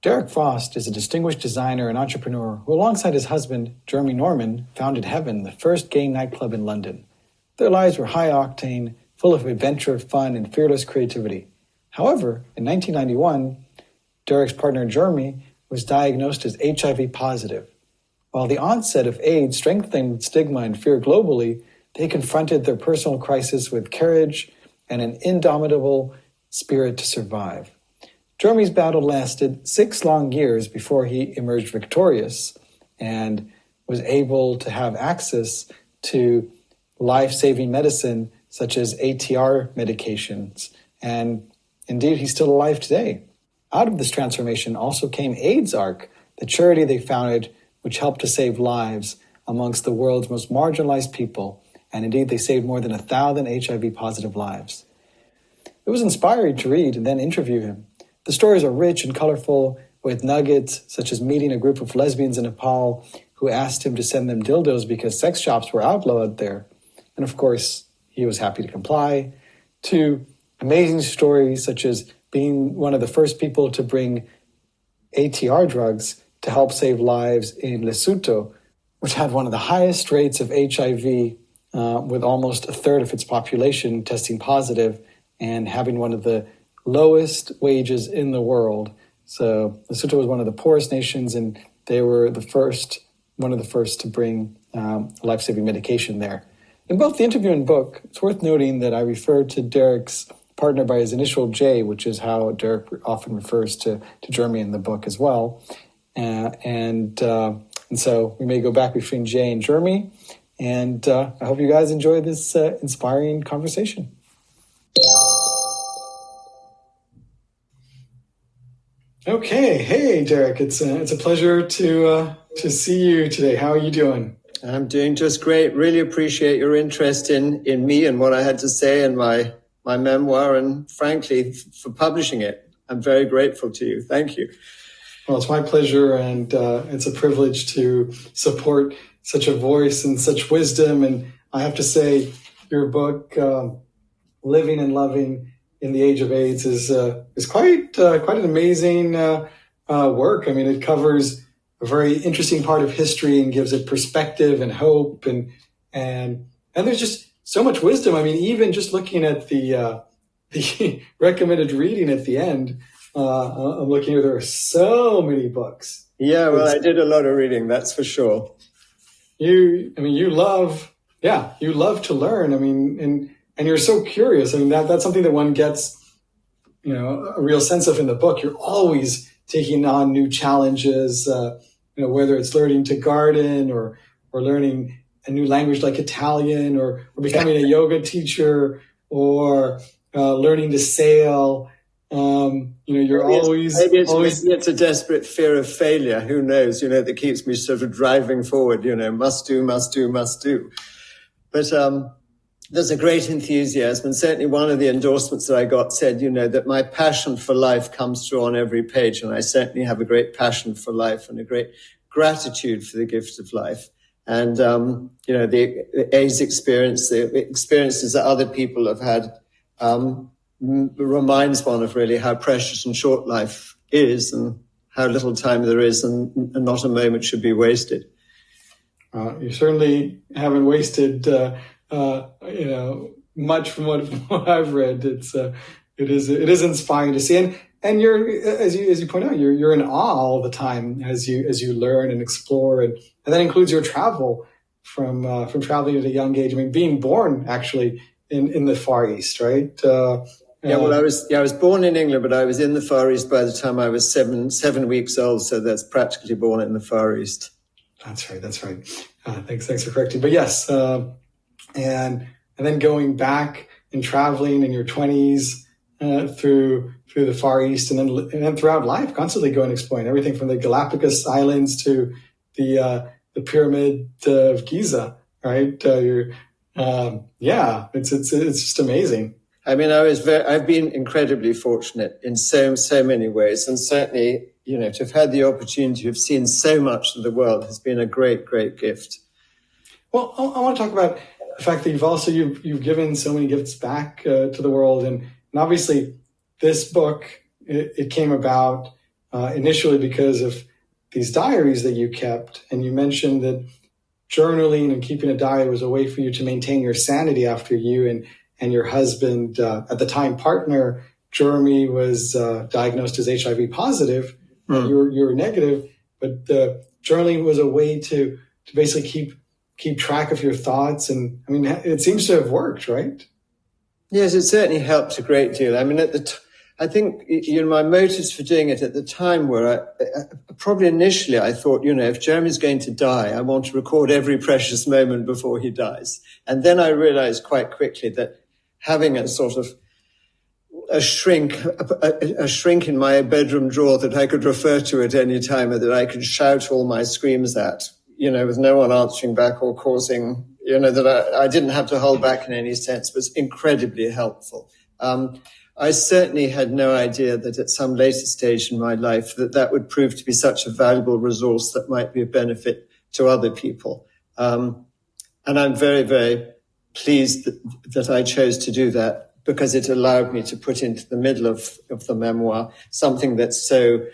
Derek Frost is a distinguished designer and entrepreneur who, alongside his husband, Jeremy Norman, founded Heaven, the first gay nightclub in London. Their lives were high-octane, full of adventure, fun, and fearless creativity. However, in 1991, Derek's partner, Jeremy, was diagnosed as HIV positive. While the onset of AIDS strengthened stigma and fear globally, they confronted their personal crisis with courage and an indomitable spirit to survive. Jeremy's battle lasted 6 long years before he emerged victorious and was able to have access to life-saving medicine such as ATR medications. And indeed, he's still alive today. Out of this transformation also came AIDS Arc, the charity they founded, which helped to save lives amongst the world's most marginalized people. And indeed, they saved more than 1,000 HIV-positive lives. It was inspiring to read and then interview him. The stories are rich and colorful, with nuggets such as meeting a group of lesbians in Nepal who asked him to send them dildos because sex shops were outlawed there. And of course, he was happy to comply. To amazing stories such as being one of the first people to bring ATR drugs to help save lives in Lesotho, which had one of the highest rates of HIV, with almost a third of its population testing positive and having one of the lowest wages in the world. So Lesotho was one of the poorest nations, and they were one of the first to bring life-saving medication there. In both the interview and book, it's worth noting that I refer to Derek's partner by his initial J, which is how Derek often refers to Jeremy in the book as well. And so we may go back between Jay and Jeremy. And I hope you guys enjoy this inspiring conversation. Okay, hey Derek, it's a pleasure to see you today. How are you doing? I'm doing just great. Really appreciate your interest in me and what I had to say in my memoir, and frankly, for publishing it. I'm very grateful to you. Thank you. Well, it's my pleasure, and it's a privilege to support such a voice and such wisdom. And I have to say, your book, Living and Loving in the Age of AIDS, is quite an amazing work. I mean, it covers a very interesting part of history and gives it perspective and hope, and there's just so much wisdom. I mean, even just looking at the recommended reading at the end, I'm looking here. There are so many books. Yeah, well, I did a lot of reading, that's for sure. You love to learn. I mean, and you're so curious. I mean, that's something that one gets, a real sense of in the book. You're always taking on new challenges, whether it's learning to garden or learning a new language like Italian or becoming a yoga teacher or learning to sail. You're always... Maybe it's a desperate fear of failure. Who knows, that keeps me sort of driving forward, must do. But there's a great enthusiasm. And certainly one of the endorsements that I got said, that my passion for life comes through on every page. And I certainly have a great passion for life and a great gratitude for the gift of life. And, the AIDS experience, the experiences that other people have had, reminds one of really how precious and short life is and how little time there is and not a moment should be wasted. You certainly haven't wasted, much from what I've read. It is inspiring to see. And you're, as you point out, you're in awe all the time as you learn and explore. And that includes your travel from traveling at a young age. I mean, being born actually in the Far East, right? I was born in England, but I was in the Far East by the time I was seven weeks old. So that's practically born in the Far East. That's right. Thanks for correcting. But yes, and then going back and traveling in your 20s through the Far East, and then throughout life, constantly going exploring everything from the Galapagos Islands to the Pyramid of Giza. Right? It's just amazing. I mean, I've been incredibly fortunate in so many ways. And certainly, to have had the opportunity to have seen so much of the world has been a great, great gift. Well, I want to talk about the fact that you've given so many gifts back to the world. And obviously this book, it came about initially because of these diaries that you kept. And you mentioned that journaling and keeping a diary was a way for you to maintain your sanity after you and your husband, at the time partner, Jeremy, was diagnosed as HIV positive. You were negative, but journaling was a way to basically keep track of your thoughts. And I mean, it seems to have worked, right? Yes, it certainly helped a great deal. I mean, I think, my motives for doing it at the time were, probably initially I thought, if Jeremy's going to die, I want to record every precious moment before he dies. And then I realized quite quickly that having a sort of a shrink in my bedroom drawer that I could refer to at any time, or that I could shout all my screams at, with no one answering back or causing, that I didn't have to hold back in any sense, was incredibly helpful. I certainly had no idea that at some later stage in my life that would prove to be such a valuable resource that might be of benefit to other people. And I'm very, very pleased that I chose to do that, because it allowed me to put into the middle of the memoir something that's so,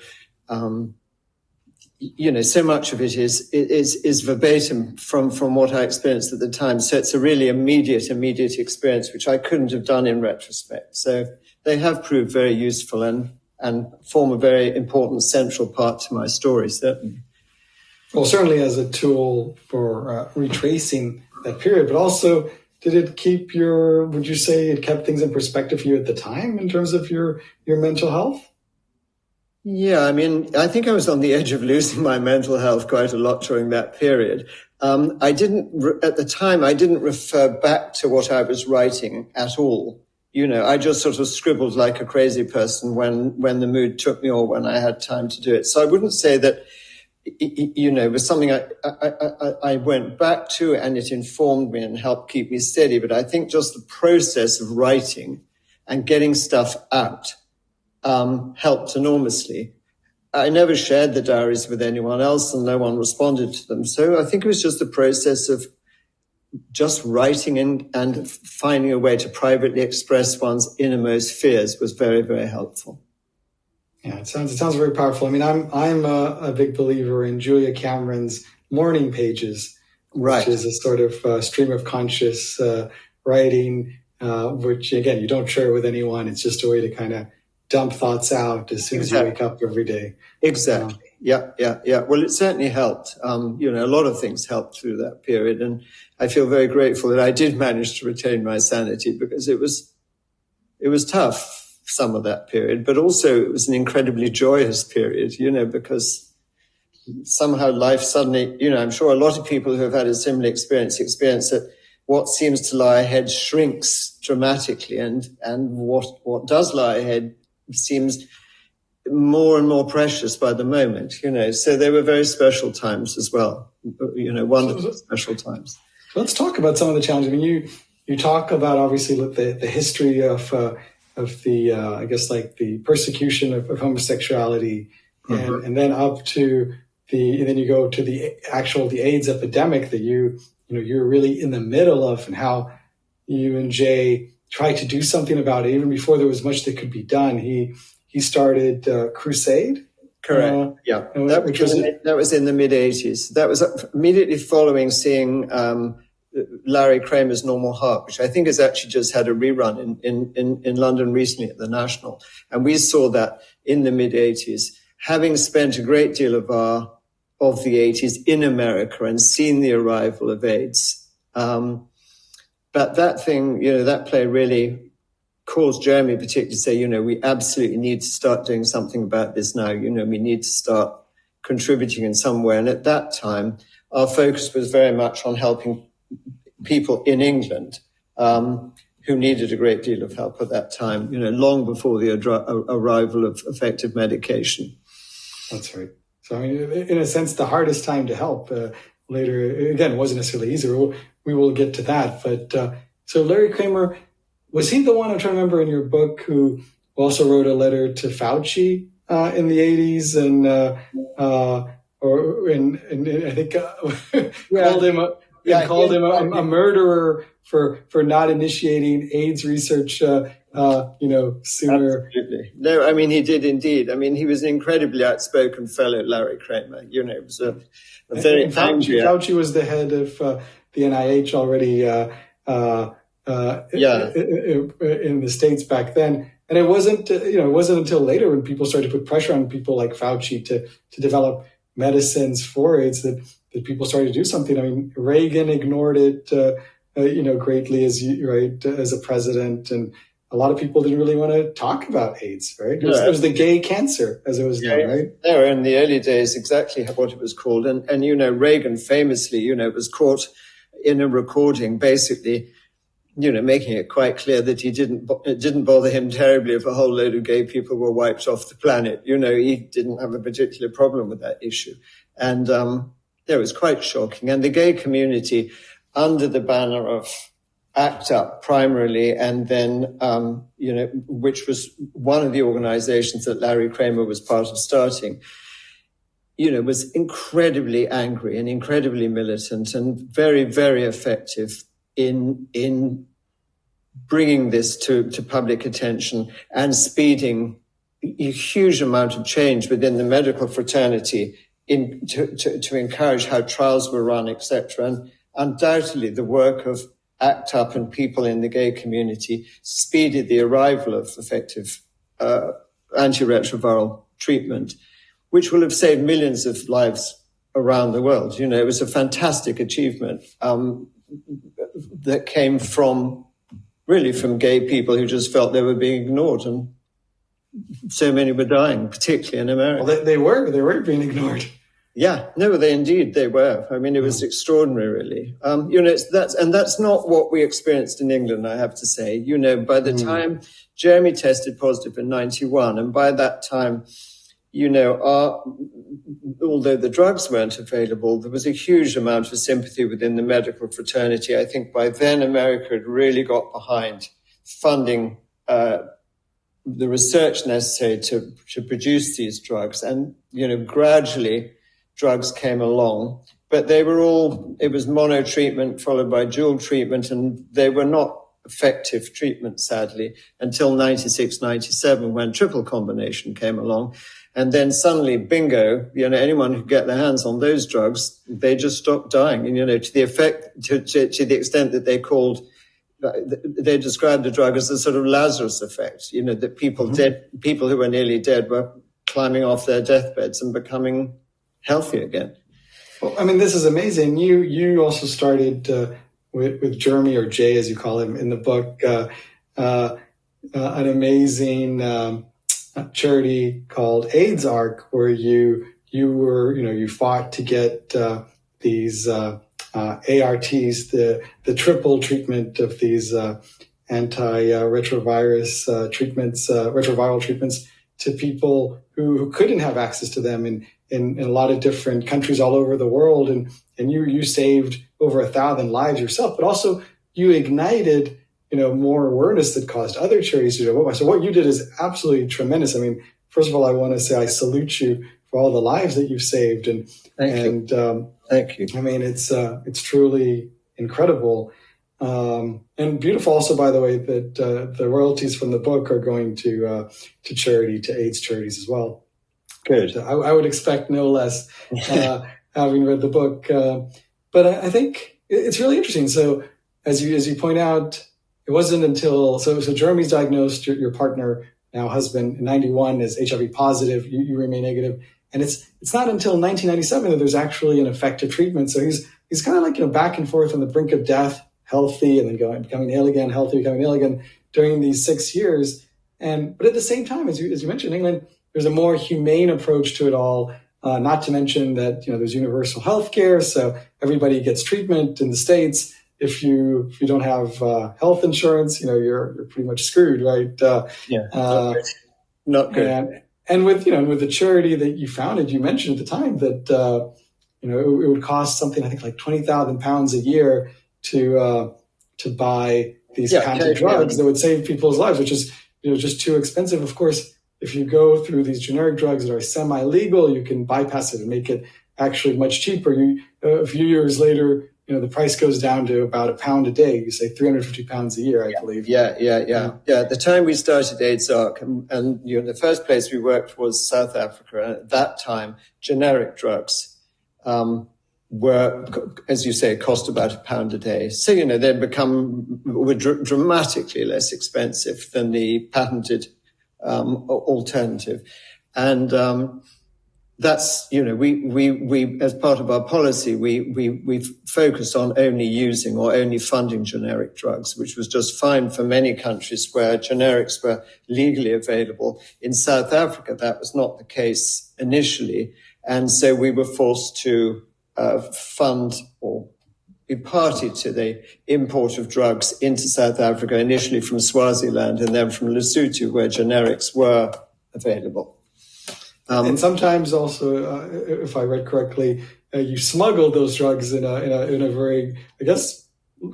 so much of it is verbatim from what I experienced at the time. So it's a really immediate experience, which I couldn't have done in retrospect. So they have proved very useful and form a very important central part to my story, certainly. Well, certainly as a tool for retracing that period, but also, did it keep would you say it kept things in perspective for you at the time in terms of your mental health? Yeah, I mean, I think I was on the edge of losing my mental health quite a lot during that period. At the time, I didn't refer back to what I was writing at all. I just sort of scribbled like a crazy person when the mood took me or when I had time to do it. So I wouldn't say that, it was something I went back to and it informed me and helped keep me steady. But I think just the process of writing and getting stuff out helped enormously. I never shared the diaries with anyone else and no one responded to them. So I think it was just the process of just writing and finding a way to privately express one's innermost fears was very, very helpful. Yeah, it sounds very powerful. I mean, I'm a big believer in Julia Cameron's morning pages, right, which is a sort of stream of conscious writing, which again, you don't share with anyone. It's just a way to kind of dump thoughts out as soon as you wake up every day. Exactly. Yeah. Well, it certainly helped. A lot of things helped through that period. And I feel very grateful that I did manage to retain my sanity, because it was tough, some of that period, but also it was an incredibly joyous period, because somehow life suddenly, I'm sure a lot of people who have had a similar experience that what seems to lie ahead shrinks dramatically, and what does lie ahead seems more and more precious by the moment, so they were very special times as well, wonderful special times. So let's talk about some of the challenges. I mean, you talk about obviously the history of the I guess like the persecution of homosexuality, and then up to and then you go to the AIDS epidemic that you're really in the middle of, and how you and Jay tried to do something about it even before there was much that could be done. He started Crusade. Correct. That was in the mid-'80s. That was immediately following seeing Larry Kramer's Normal Heart, which I think has actually just had a rerun in London recently at the National. And we saw that in the mid-'80s, having spent a great deal of the 80s in America and seen the arrival of AIDS. But that thing, that play really caused Jeremy particularly to say, we absolutely need to start doing something about this now. We need to start contributing in some way. And at that time, our focus was very much on helping people in England who needed a great deal of help at that time, long before the arrival of effective medication. That's right. So, I mean, in a sense, the hardest time to help later, again, wasn't necessarily easier. We will get to that. But so Larry Kramer, was he the one, I'm trying to remember, in your book, who also wrote a letter to Fauci in the 80s and I think called him called him a murderer for not initiating AIDS research, sooner. Absolutely. No, I mean, he did indeed. I mean, he was an incredibly outspoken fellow, Larry Kramer. It was a very angry... Fauci was the head of the NIH already in the States back then. And it wasn't until later when people started to put pressure on people like Fauci to develop medicines for AIDS that people started to do something. I mean, Reagan ignored it, greatly as a president, and a lot of people didn't really want to talk about AIDS, right? It was the gay cancer, as it was known, right? No, in the early days, exactly what it was called. And Reagan famously, was caught in a recording, basically, making it quite clear that it didn't bother him terribly if a whole load of gay people were wiped off the planet. He didn't have a particular problem with that issue. And it was quite shocking. And the gay community, under the banner of ACT UP primarily, and then, which was one of the organizations that Larry Kramer was part of starting, was incredibly angry and incredibly militant and very, very effective in bringing this to public attention and speeding a huge amount of change within the medical fraternity to encourage how trials were run, etc. And undoubtedly the work of ACT UP and people in the gay community speeded the arrival of effective antiretroviral treatment, which will have saved millions of lives around the world. It was a fantastic achievement that came from gay people who just felt they were being ignored, and so many were dying, particularly in America. Well, they were being ignored. Yeah, no, they were. I mean, it was extraordinary, really. That's not what we experienced in England, I have to say. By the time Jeremy tested positive in 91, and by that time, although the drugs weren't available, there was a huge amount of sympathy within the medical fraternity. I think by then America had really got behind funding the research necessary to produce these drugs. And, gradually drugs came along, but it was mono treatment followed by dual treatment, and they were not effective treatment, sadly, until 96, 97, when triple combination came along. And then suddenly, bingo, anyone who could get their hands on those drugs, they just stopped dying. And, to the extent that they described the drug as a sort of Lazarus effect, that people who were nearly dead were climbing off their deathbeds and becoming healthy again. Well, I mean, this is amazing. You also started with Jeremy, or Jay, as you call him in the book, an amazing charity called AIDS Arc, where you fought to get these ARTs, the triple treatment of these anti-retroviral treatments to people who couldn't have access to them in a lot of different countries all over the world. And you saved over 1,000 lives yourself, but also you ignited more awareness that caused other charities to do it. So what you did is absolutely tremendous. I mean, first of all, I want to say I salute you for all the lives that you've saved. Thank you. I mean, it's truly incredible. And beautiful also, by the way, that the royalties from the book are going to charity, to AIDS charities as well. Good. So I would expect no less, having read the book. But I think it's really interesting. So as you point out, it wasn't until, so Jeremy's diagnosed, your partner, now husband, in 91 is HIV positive, you remain negative. And it's not until 1997 that there's actually an effective treatment. So he's kind of like, back and forth on the brink of death, healthy, and then becoming ill again, healthy, becoming ill again during these 6 years. But at the same time, as you mentioned, in England, there's a more humane approach to it all. Not to mention that, there's universal health care. So everybody gets treatment in the States. If you don't have health insurance, you're pretty much screwed, right? Not good. And with the charity that you founded, you mentioned at the time that it would cost something, I think, like £20,000 a year to buy these kinds of drugs that would save people's lives, which is just too expensive. Of course, if you go through these generic drugs that are semi-legal, you can bypass it and make it actually much cheaper. A few years later, the price goes down to about £1 a day. You say 350 pounds a year, I believe. Yeah. At the time we started AIDSARC, and the first place we worked was South Africa. And at that time, generic drugs were, as you say, cost about £1 a day. So, were dramatically less expensive than the patented alternative. And that's, we as part of our policy, we focused on only using or only funding generic drugs, which was just fine for many countries where generics were legally available. In South Africa, that was not the case initially. And so we were forced to fund or be party to the import of drugs into South Africa, initially from Swaziland and then from Lesotho, where generics were available. And sometimes also, if I read correctly, you smuggled those drugs in a very, I guess,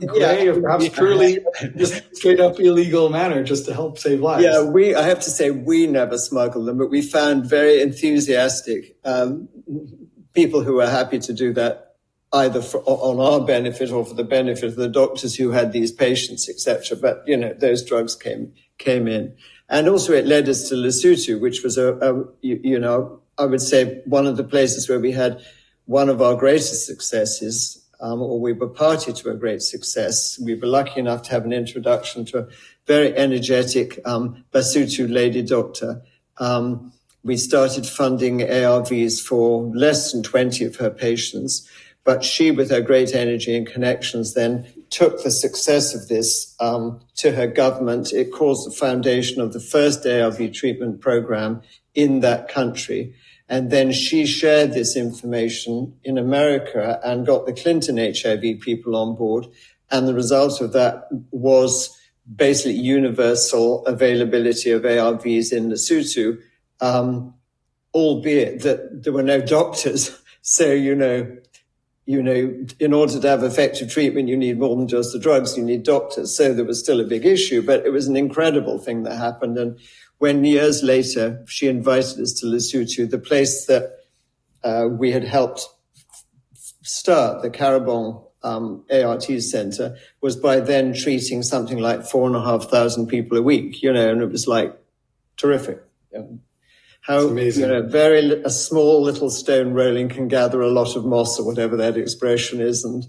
gray or perhaps purely just straight up illegal manner, just to help save lives. Yeah, I have to say we never smuggled them, but we found very enthusiastic people who were happy to do that, either on our benefit or for the benefit of the doctors who had these patients, etc. But those drugs came in. And also it led us to Lesotho, which was I would say one of the places where we had one of our greatest successes, or we were party to a great success. We were lucky enough to have an introduction to a very energetic Basotho lady doctor. We started funding ARVs for less than 20 of her patients. But she, with her great energy and connections, then took the success of this to her government. It caused the foundation of the first ARV treatment program in that country. And then she shared this information in America and got the Clinton HIV people on board. And the result of that was basically universal availability of ARVs in Lesotho, albeit that there were no doctors. So, in order to have effective treatment, you need more than just the drugs, you need doctors. So there was still a big issue, but it was an incredible thing that happened. And when years later, she invited us to Lesotho, the place that we had helped start, the Karabong ART Center, was by then treating something like 4,500 people a week, and it was like terrific. How, a small little stone rolling can gather a lot of moss, or whatever that expression is, and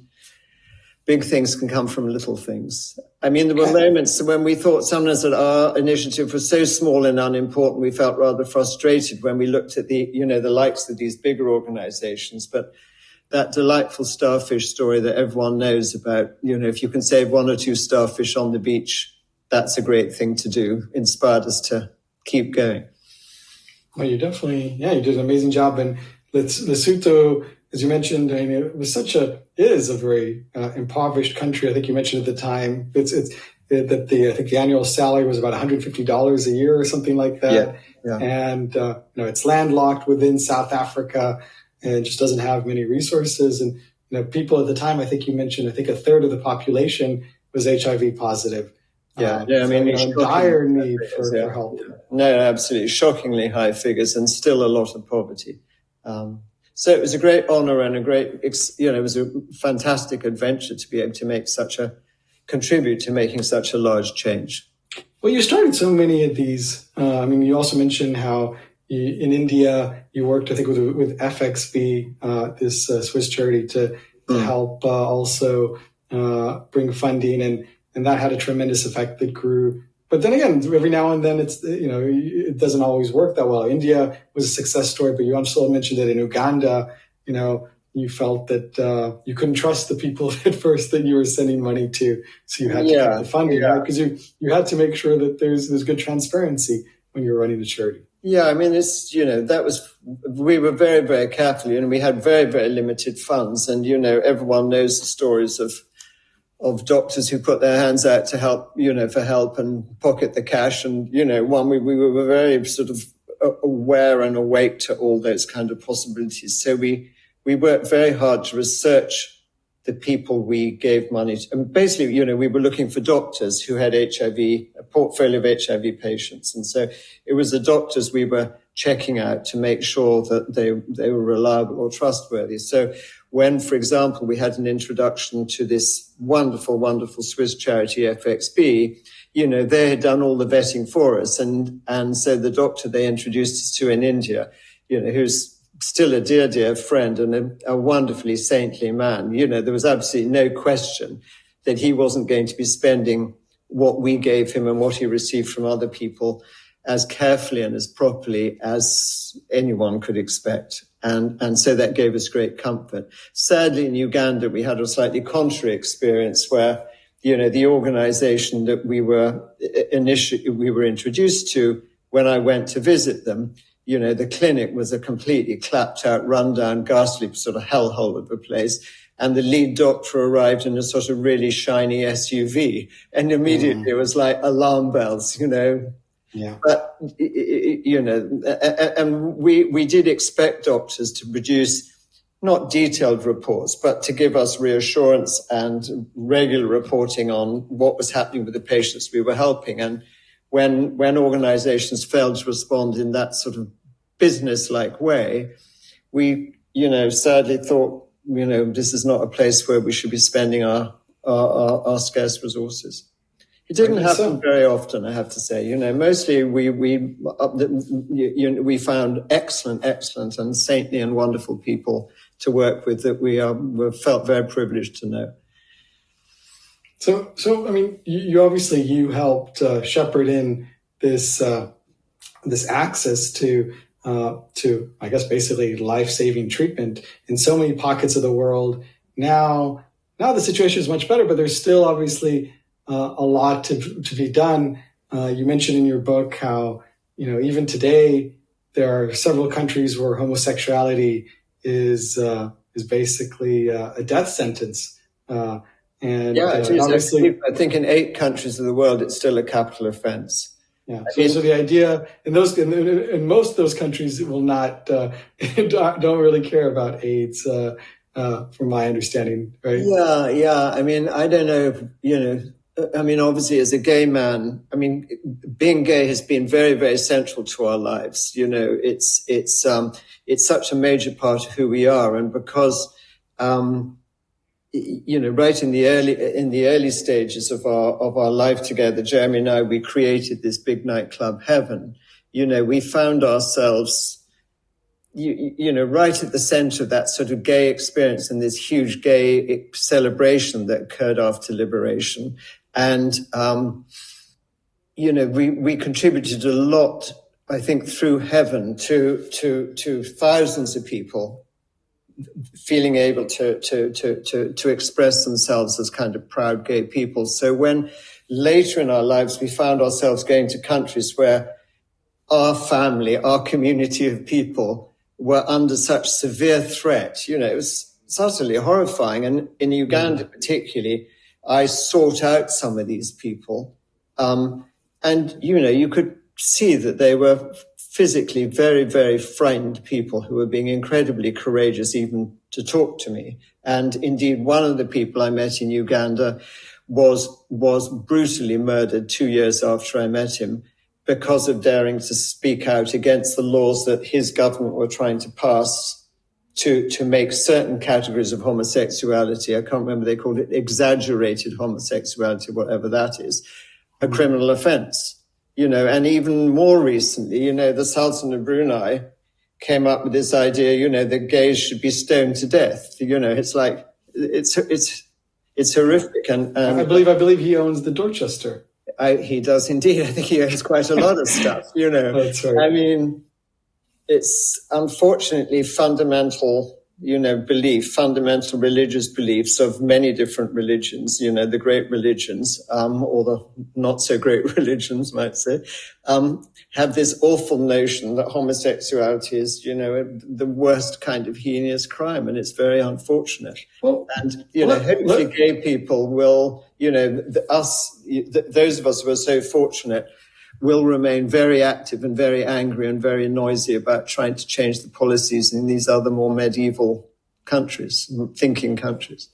big things can come from little things. I mean, there were moments when we thought sometimes that our initiative was so small and unimportant, we felt rather frustrated when we looked at the likes of these bigger organizations. But that delightful starfish story that everyone knows about, if you can save one or two starfish on the beach, that's a great thing to do, inspired us to keep going. Well, you definitely, you did an amazing job. And Lesotho, as you mentioned, it is a very impoverished country. I think you mentioned at the time I think the annual salary was about $150 a year or something like that. Yeah. And it's landlocked within South Africa and just doesn't have many resources. And people at the time, I think you mentioned, a third of the population was HIV positive. I mean, dire need for help. No, absolutely. Shockingly high figures and still a lot of poverty. So it was a great honor and it was a fantastic adventure to be able to contribute to making such a large change. Well, you started so many of these. You also mentioned how in India you worked, I think, with FXB, this Swiss charity to help also bring funding, and that had a tremendous effect that grew. But then again, every now and then it doesn't always work that well. India was a success story, but you also mentioned that in Uganda, you felt that you couldn't trust the people at first that you were sending money to. So you had to get the funding, right? Because you had to make sure that there's good transparency when you're running the charity. Yeah, I mean, we were very, very careful, and we had very, very limited funds. And, everyone knows the stories of doctors who put their hands out to help, for help and pocket the cash. And, we were very sort of aware and awake to all those kind of possibilities. So we worked very hard to research the people we gave money to. And basically, we were looking for doctors who had HIV, a portfolio of HIV patients. And so it was the doctors we were checking out to make sure that they were reliable or trustworthy. So when, for example, we had an introduction to this wonderful, wonderful Swiss charity FXB, they had done all the vetting for us. And so the doctor they introduced us to in India, who's still a dear, dear friend and a wonderfully saintly man, there was absolutely no question that he wasn't going to be spending what we gave him and what he received from other people as carefully and as properly as anyone could expect. And so that gave us great comfort. Sadly, in Uganda, we had a slightly contrary experience where, the organization that we were introduced to, when I went to visit them, the clinic was a completely clapped out, rundown, ghastly sort of hellhole of a place. And the lead doctor arrived in a sort of really shiny SUV. And immediately it was like alarm bells, Yeah. But, and we did expect doctors to produce not detailed reports, but to give us reassurance and regular reporting on what was happening with the patients we were helping. And when organizations failed to respond in that sort of business-like way, we, sadly thought, this is not a place where we should be spending our scarce resources. It didn't happen very often, I have to say. Mostly we found excellent and saintly and wonderful people to work with that we felt very privileged to know. So I mean, you obviously helped shepherd in this access to I guess basically life-saving treatment in so many pockets of the world. Now the situation is much better, but there's still obviously a lot to be done. You mentioned in your book how, even today there are several countries where homosexuality is basically a death sentence. And obviously, I think in 8 countries of the world, it's still a capital offense. Yeah. So the idea in most of those countries will not don't really care about AIDS, from my understanding, right? Yeah. I mean, I don't know if, obviously as a gay man, being gay has been very, very central to our lives. It's such a major part of who we are. And because, right in the early stages of our life together, Jeremy and I, we created this big nightclub, Heaven. We found ourselves, right at the center of that sort of gay experience and this huge gay celebration that occurred after liberation. And, we contributed a lot, I think, through Heaven to thousands of people feeling able to express themselves as kind of proud gay people. So when later in our lives we found ourselves going to countries where our family, our community of people were under such severe threat, it was utterly horrifying. And in Uganda particularly, I sought out some of these people. And, you could see that they were physically very, very frightened people who were being incredibly courageous even to talk to me. And indeed, one of the people I met in Uganda was brutally murdered 2 years after I met him because of daring to speak out against the laws that his government were trying to pass to make certain categories of homosexuality, I can't remember, they called it exaggerated homosexuality, whatever that is, a criminal offense. And even more recently, the Sultan of Brunei came up with this idea, that gays should be stoned to death. It's like, it's horrific. And I believe he owns the Dorchester. He does indeed. I think he owns quite a lot of stuff, That's right. It's unfortunately fundamental, fundamental religious beliefs of many different religions, the great religions, or the not so great religions, might say, have this awful notion that homosexuality is, the worst kind of heinous crime. And it's very unfortunate. Well, hopefully gay people will, those of us who are so fortunate will remain very active and very angry and very noisy about trying to change the policies in these other more medieval countries, thinking countries.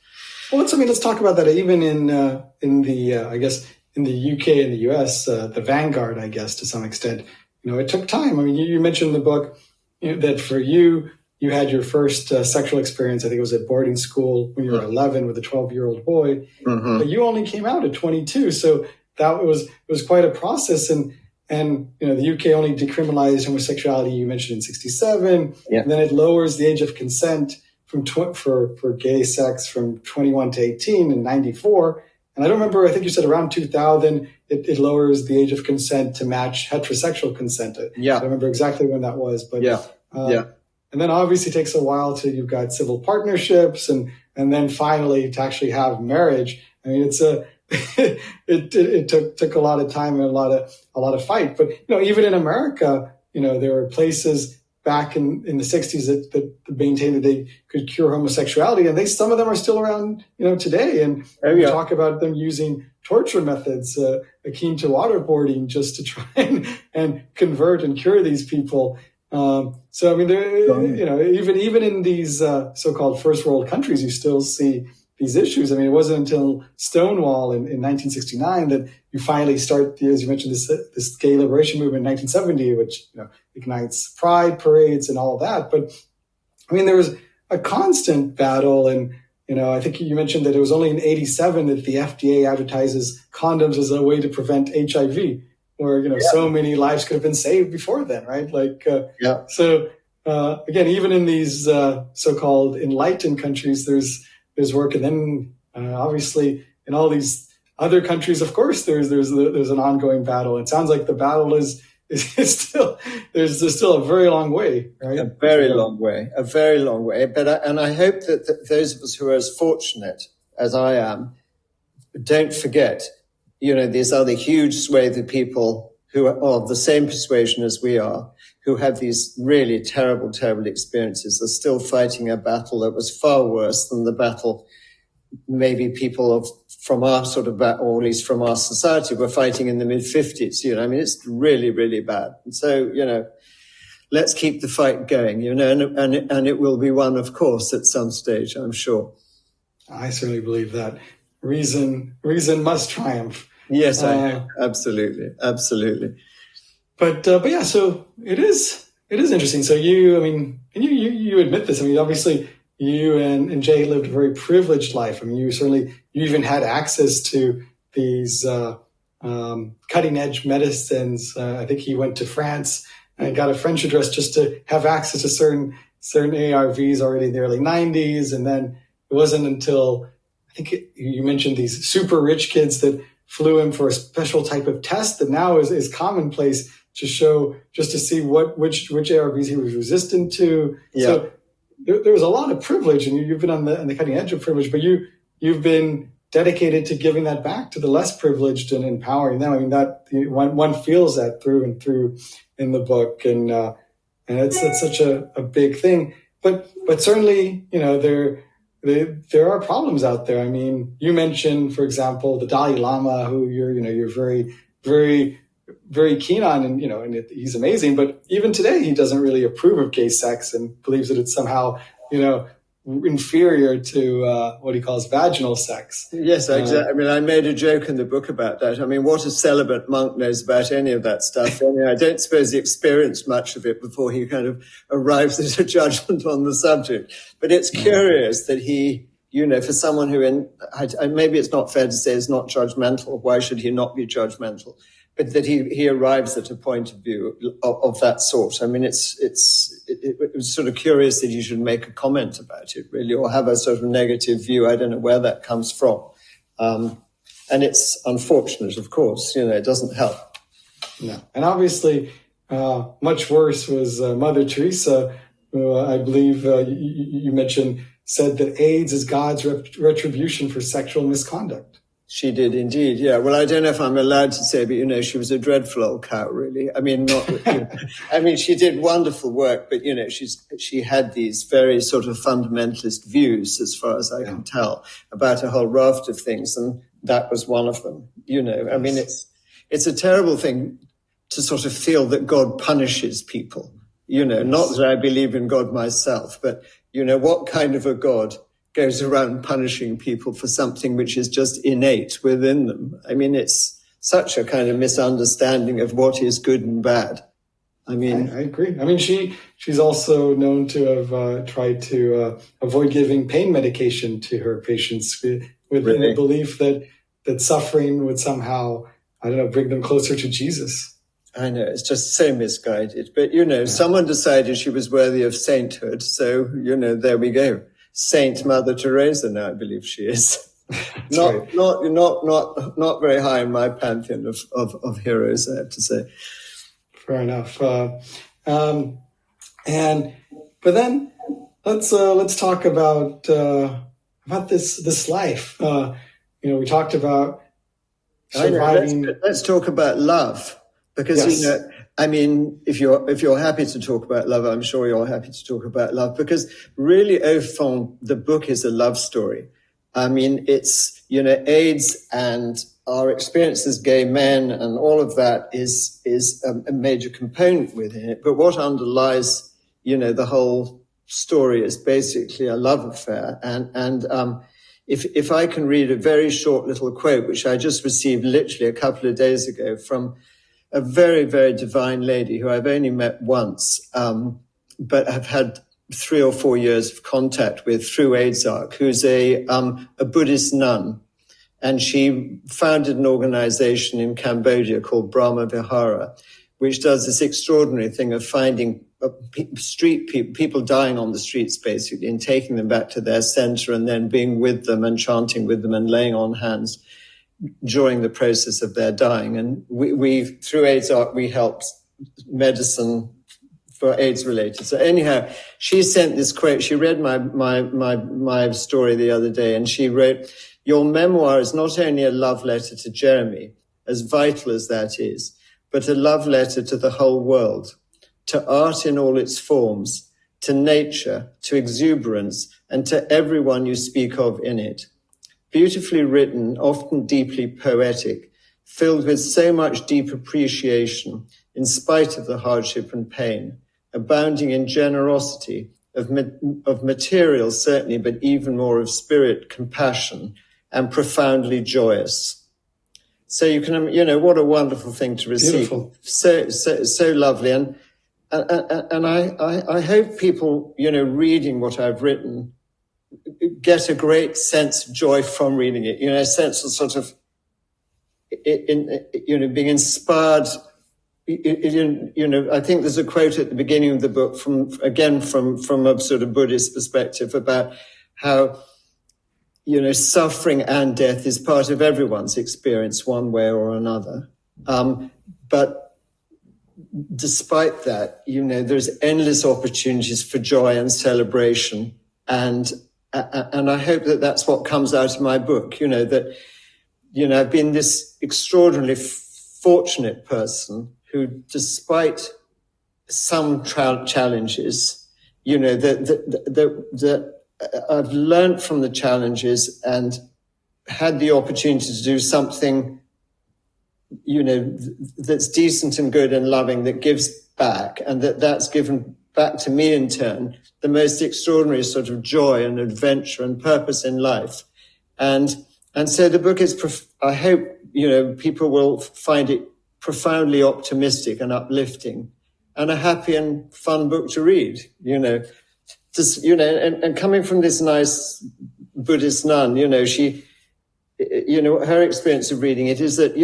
Well, let's talk about that. Even in the UK and the US, the vanguard, I guess, to some extent, it took time. I mean, you mentioned in the book that for you, you had your first sexual experience, I think it was at boarding school when you were 11 with a 12-year-old boy, but you only came out at 22. So that was quite a process. And the UK only decriminalized homosexuality, you mentioned, in 1967. Yeah. And then it lowers the age of consent for gay sex from 21 to 18 in 1994. And I don't remember, I think you said around 2000, it lowers the age of consent to match heterosexual consent. Yeah. I don't remember exactly when that was, but and then obviously it takes a while till you've got civil partnerships and then finally to actually have marriage. I mean, it took a lot of time and a lot of fight. But even in America, there were places back in the 60s that maintained that they could cure homosexuality, and some of them are still around today. And we talk about them using torture methods akin to waterboarding just to try and convert and cure these people. So I mean, even in these so-called first world countries, you still see these issues. I mean, it wasn't until Stonewall in 1969 that you finally start, as you mentioned, this gay liberation movement in 1970, which ignites pride parades and all of that. But I mean, there was a constant battle, and I think you mentioned that it was only in 1987 that the FDA advertises condoms as a way to prevent HIV. Where, so many lives could have been saved before then, right? So again, even in these so-called enlightened countries, there's work. And then obviously in all these other countries, of course, there's an ongoing battle. It sounds like the battle is still, there's still a very long way, right? A very long way. But I hope that those of us who are as fortunate as I am don't forget these other huge swathe of people who are of the same persuasion as we are, who have these really terrible, terrible experiences, are still fighting a battle that was far worse than the battle maybe people from our sort of, or at least from our society, were fighting in the mid-50s. I mean, it's really, really bad. And so, let's keep the fight going, and it will be won, of course, at some stage, I'm sure. I certainly believe that. Reason must triumph. Yes, absolutely. But yeah, so it is interesting. So you admit this. I mean, obviously you and Jay lived a very privileged life. I mean, you even had access to these cutting edge medicines. I think he went to France and got a French address just to have access to certain ARVs already in the early 90s. And then it wasn't until I think you mentioned these super rich kids that flew him for a special type of test that now is commonplace just to see which ARVs he was resistant to. Yeah. So there was a lot of privilege, and you've been on the cutting edge of privilege, but you've been dedicated to giving that back to the less privileged and empowering them. I mean, that one feels that through and through in the book, and it's such a big thing. But certainly, there are problems out there. I mean, you mentioned, for example, the Dalai Lama, who you're very, very, very keen on, and he's amazing. But even today, he doesn't really approve of gay sex and believes that it's somehow, inferior to what he calls vaginal sex. Yes, exactly. I mean, I made a joke in the book about that. I mean, what a celibate monk knows about any of that stuff? I don't suppose he experienced much of it before he kind of arrives at a judgment on the subject. But it's curious that he, for someone who, maybe it's not fair to say is not judgmental. Why should he not be judgmental? But that he arrives at a point of view of that sort. I mean, it was sort of curious that you should make a comment about it, really, or have a sort of negative view. I don't know where that comes from. And it's unfortunate, of course. It doesn't help. No. And obviously, much worse was Mother Teresa, who I believe you mentioned, said that AIDS is God's retribution for sexual misconduct. She did indeed, yeah. Well, I don't know if I'm allowed to say, but, she was a dreadful old cow, really. I mean, she did wonderful work, but, she had these very sort of fundamentalist views, as far as I can tell, about a whole raft of things, and that was one of them, I mean, it's a terrible thing to sort of feel that God punishes people, not that I believe in God myself, but, what kind of a God goes around punishing people for something which is just innate within them? I mean, it's such a kind of misunderstanding of what is good and bad. I mean, I agree. I mean, she's also known to have tried to avoid giving pain medication to her patients with really? the belief that suffering would somehow, I don't know, bring them closer to Jesus. I know, it's just so misguided. But, someone decided she was worthy of sainthood. So, there we go. Saint Mother Teresa now, I believe she is. Not very high in my pantheon of heroes, I have to say. Fair enough. But then let's talk about this life. We talked about surviving. Let's talk about love, because yes. I mean, if you're happy to talk about love, I'm sure you're happy to talk about love, because really, au fond, the book is a love story. I mean, it's AIDS and our experience as gay men and all of that is a major component within it. But what underlies, the whole story is basically a love affair. And if I can read a very short little quote, which I just received literally a couple of days ago from a very, very divine lady who I've only met once, but have had 3 or 4 years of contact with through AIDSARC, who's a Buddhist nun. And she founded an organization in Cambodia called Brahma Vihara, which does this extraordinary thing of finding people dying on the streets, basically, and taking them back to their center and then being with them and chanting with them and laying on hands during the process of their dying. And we through AIDSARC, we helped medicine for AIDS related. So anyhow, she sent this quote. She read my story the other day, and she wrote, "Your memoir is not only a love letter to Jeremy, as vital as that is, but a love letter to the whole world, to art in all its forms, to nature, to exuberance, and to everyone you speak of in it. Beautifully written, often deeply poetic, filled with so much deep appreciation, in spite of the hardship and pain, abounding in generosity, of material certainly, but even more of spirit, compassion, and profoundly joyous." So you can, what a wonderful thing to receive. Beautiful. So lovely. And I hope people, reading what I've written, get a great sense of joy from reading it, a sense of sort of, being inspired. I think there's a quote at the beginning of the book from a sort of Buddhist perspective about how, suffering and death is part of everyone's experience one way or another. But despite that, there's endless opportunities for joy and celebration. And I hope that that's what comes out of my book, that, I've been this extraordinarily fortunate person who, despite some challenges, that I've learned from the challenges and had the opportunity to do something, that's decent and good and loving, that gives back, and that's given back to me in turn the most extraordinary sort of joy and adventure and purpose in life. And so the book is, I hope, people will find it profoundly optimistic and uplifting, and a happy and fun book to read, just, and coming from this nice Buddhist nun, she, her experience of reading it is that,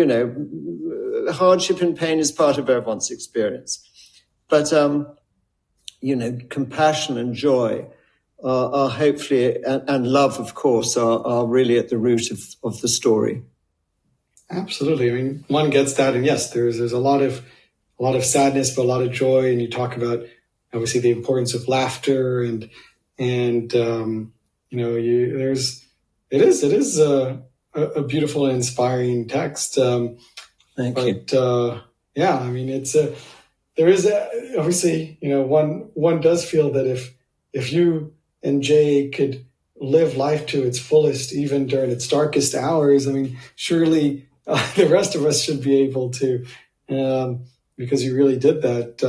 hardship and pain is part of everyone's experience. But, compassion and joy are hopefully, and love, of course, are really at the root of the story. Absolutely. I mean, one gets that, and yes, there's a lot of sadness, but a lot of joy. And you talk about obviously the importance of laughter, and it is a beautiful and inspiring text. Thank you. Yeah, I mean, there is obviously, one does feel that if you and Jay could live life to its fullest, even during its darkest hours, I mean, surely the rest of us should be able to, because you really did that.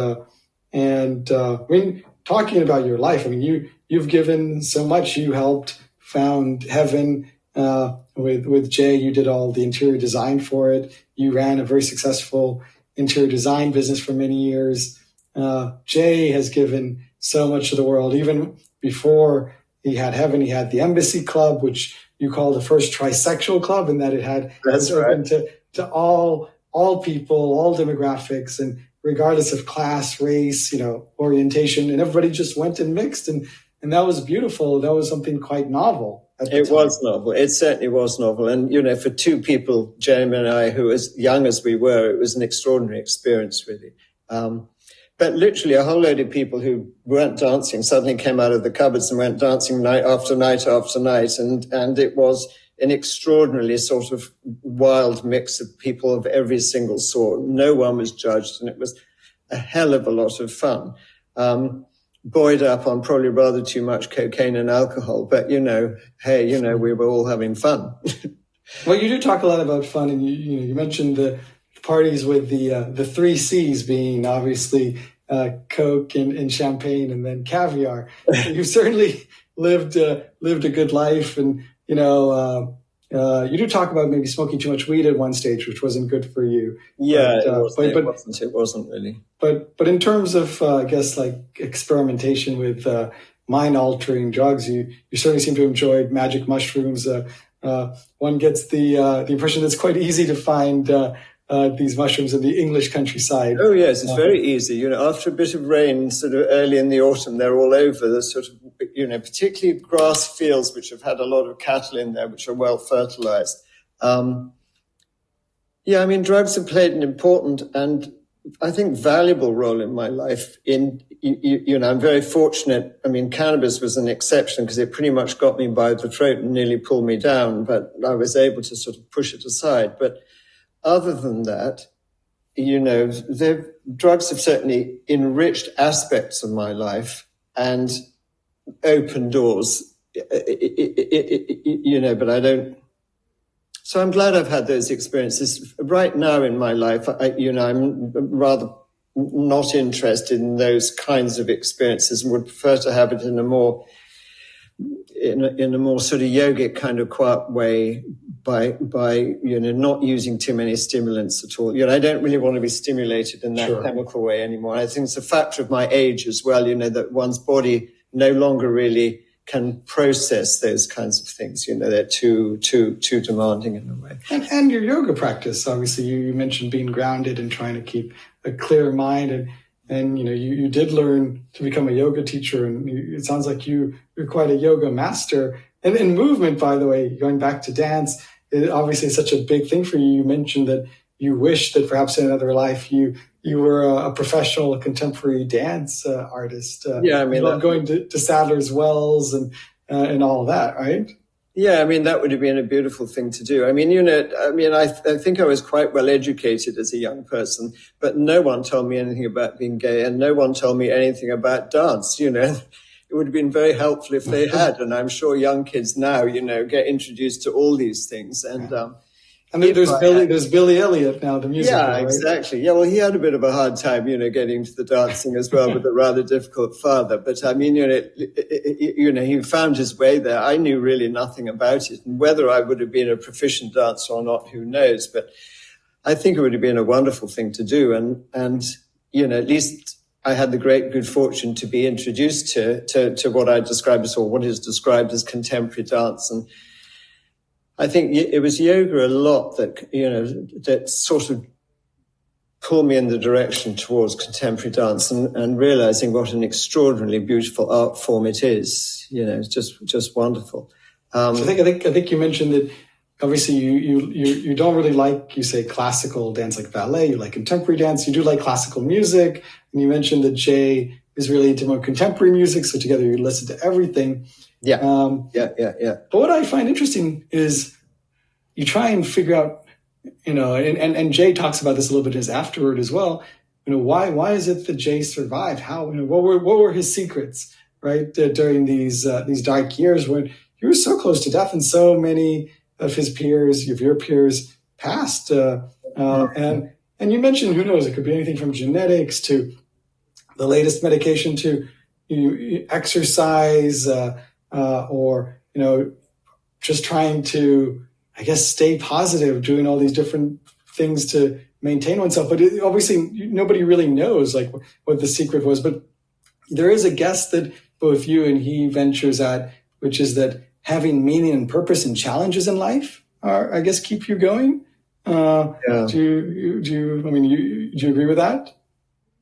I mean, talking about your life, I mean, you've given so much. You helped found Heaven with Jay. You did all the interior design for it. You ran a very successful interior design business for many years. Jay has given so much to the world. Even before he had Heaven, he had the Embassy Club, which you call the first trisexual club, and that it was open to all people, all demographics, and regardless of class, race, orientation, and everybody just went and mixed, and that was beautiful. That was something quite novel. It was novel. It certainly was novel. And, for two people, Jeremy and I, who as young as we were, it was an extraordinary experience, really. But literally a whole load of people who weren't dancing suddenly came out of the cupboards and went dancing night after night after night. And it was an extraordinarily sort of wild mix of people of every single sort. No one was judged, and it was a hell of a lot of fun. Buoyed up on probably rather too much cocaine and alcohol, but we were all having fun. Well, you do talk a lot about fun, and you mentioned the parties with the three C's being obviously Coke and champagne and then caviar. You certainly lived a good life, and you do talk about maybe smoking too much weed at one stage, which wasn't good for you. Yeah, it wasn't really. But in terms of I guess like experimentation with mind-altering drugs, you certainly seem to enjoy magic mushrooms. One gets the impression that it's quite easy to find these mushrooms in the English countryside. Oh, yes, it's very easy. After a bit of rain, sort of early in the autumn, they're all over. The sort of, particularly grass fields, which have had a lot of cattle in there, which are well fertilized. Drugs have played an important and I think valuable role in my life. I'm very fortunate. Cannabis was an exception because it pretty much got me by the throat and nearly pulled me down, but I was able to sort of push it aside. But other than that, drugs have certainly enriched aspects of my life and opened doors, but I don't. So I'm glad I've had those experiences. Right now in my life, I'm rather not interested in those kinds of experiences and would prefer to have it in a more sort of yogic kind of quiet way by not using too many stimulants at all. I don't really want to be stimulated in that chemical way anymore. I think it's a factor of my age as well, that one's body no longer really can process those kinds of things. They're too demanding in a way. And your yoga practice, obviously, you mentioned being grounded and trying to keep a clear mind, and you did learn to become a yoga teacher, and it sounds like you're quite a yoga master. And in movement, by the way, going back to dance, it obviously is such a big thing for you. You mentioned that you wish that perhaps in another life you were a professional contemporary dance artist. You love going to Sadler's Wells and all of that, right? Yeah, that would have been a beautiful thing to do. I think I was quite well educated as a young person, but no one told me anything about being gay, and no one told me anything about dance. It would have been very helpful if they had, and I'm sure young kids now, get introduced to all these things. And there's Billy Elliot now, the musical. Yeah, exactly. Yeah, well, he had a bit of a hard time, getting to the dancing as well with a rather difficult father. But he found his way there. I knew really nothing about it, and whether I would have been a proficient dancer or not, who knows? But I think it would have been a wonderful thing to do, and at least I had the great good fortune to be introduced to what I described as, or what is described as, contemporary dance. And I think it was yoga a lot that sort of pulled me in the direction towards contemporary dance and realizing what an extraordinarily beautiful art form it is. It's just wonderful. So I think you mentioned that obviously you don't really like, you say, classical dance like ballet. You like contemporary dance. You do like classical music. And you mentioned that Jay is really into more contemporary music. So together you listen to everything. Yeah. But what I find interesting is you try and figure out, and Jay talks about this a little bit in his afterword as well. Why is it that Jay survived? How, what were his secrets, right? During these dark years when he was so close to death and so many of his peers, of your peers, passed. And you mentioned, who knows, it could be anything from genetics to the latest medication to exercise, or just trying to, I guess, stay positive, doing all these different things to maintain oneself. But obviously, nobody really knows like what the secret was. But there is a guess that both you and he ventures at, which is that having meaning and purpose and challenges in life are, I guess, keep you going. Do you agree with that?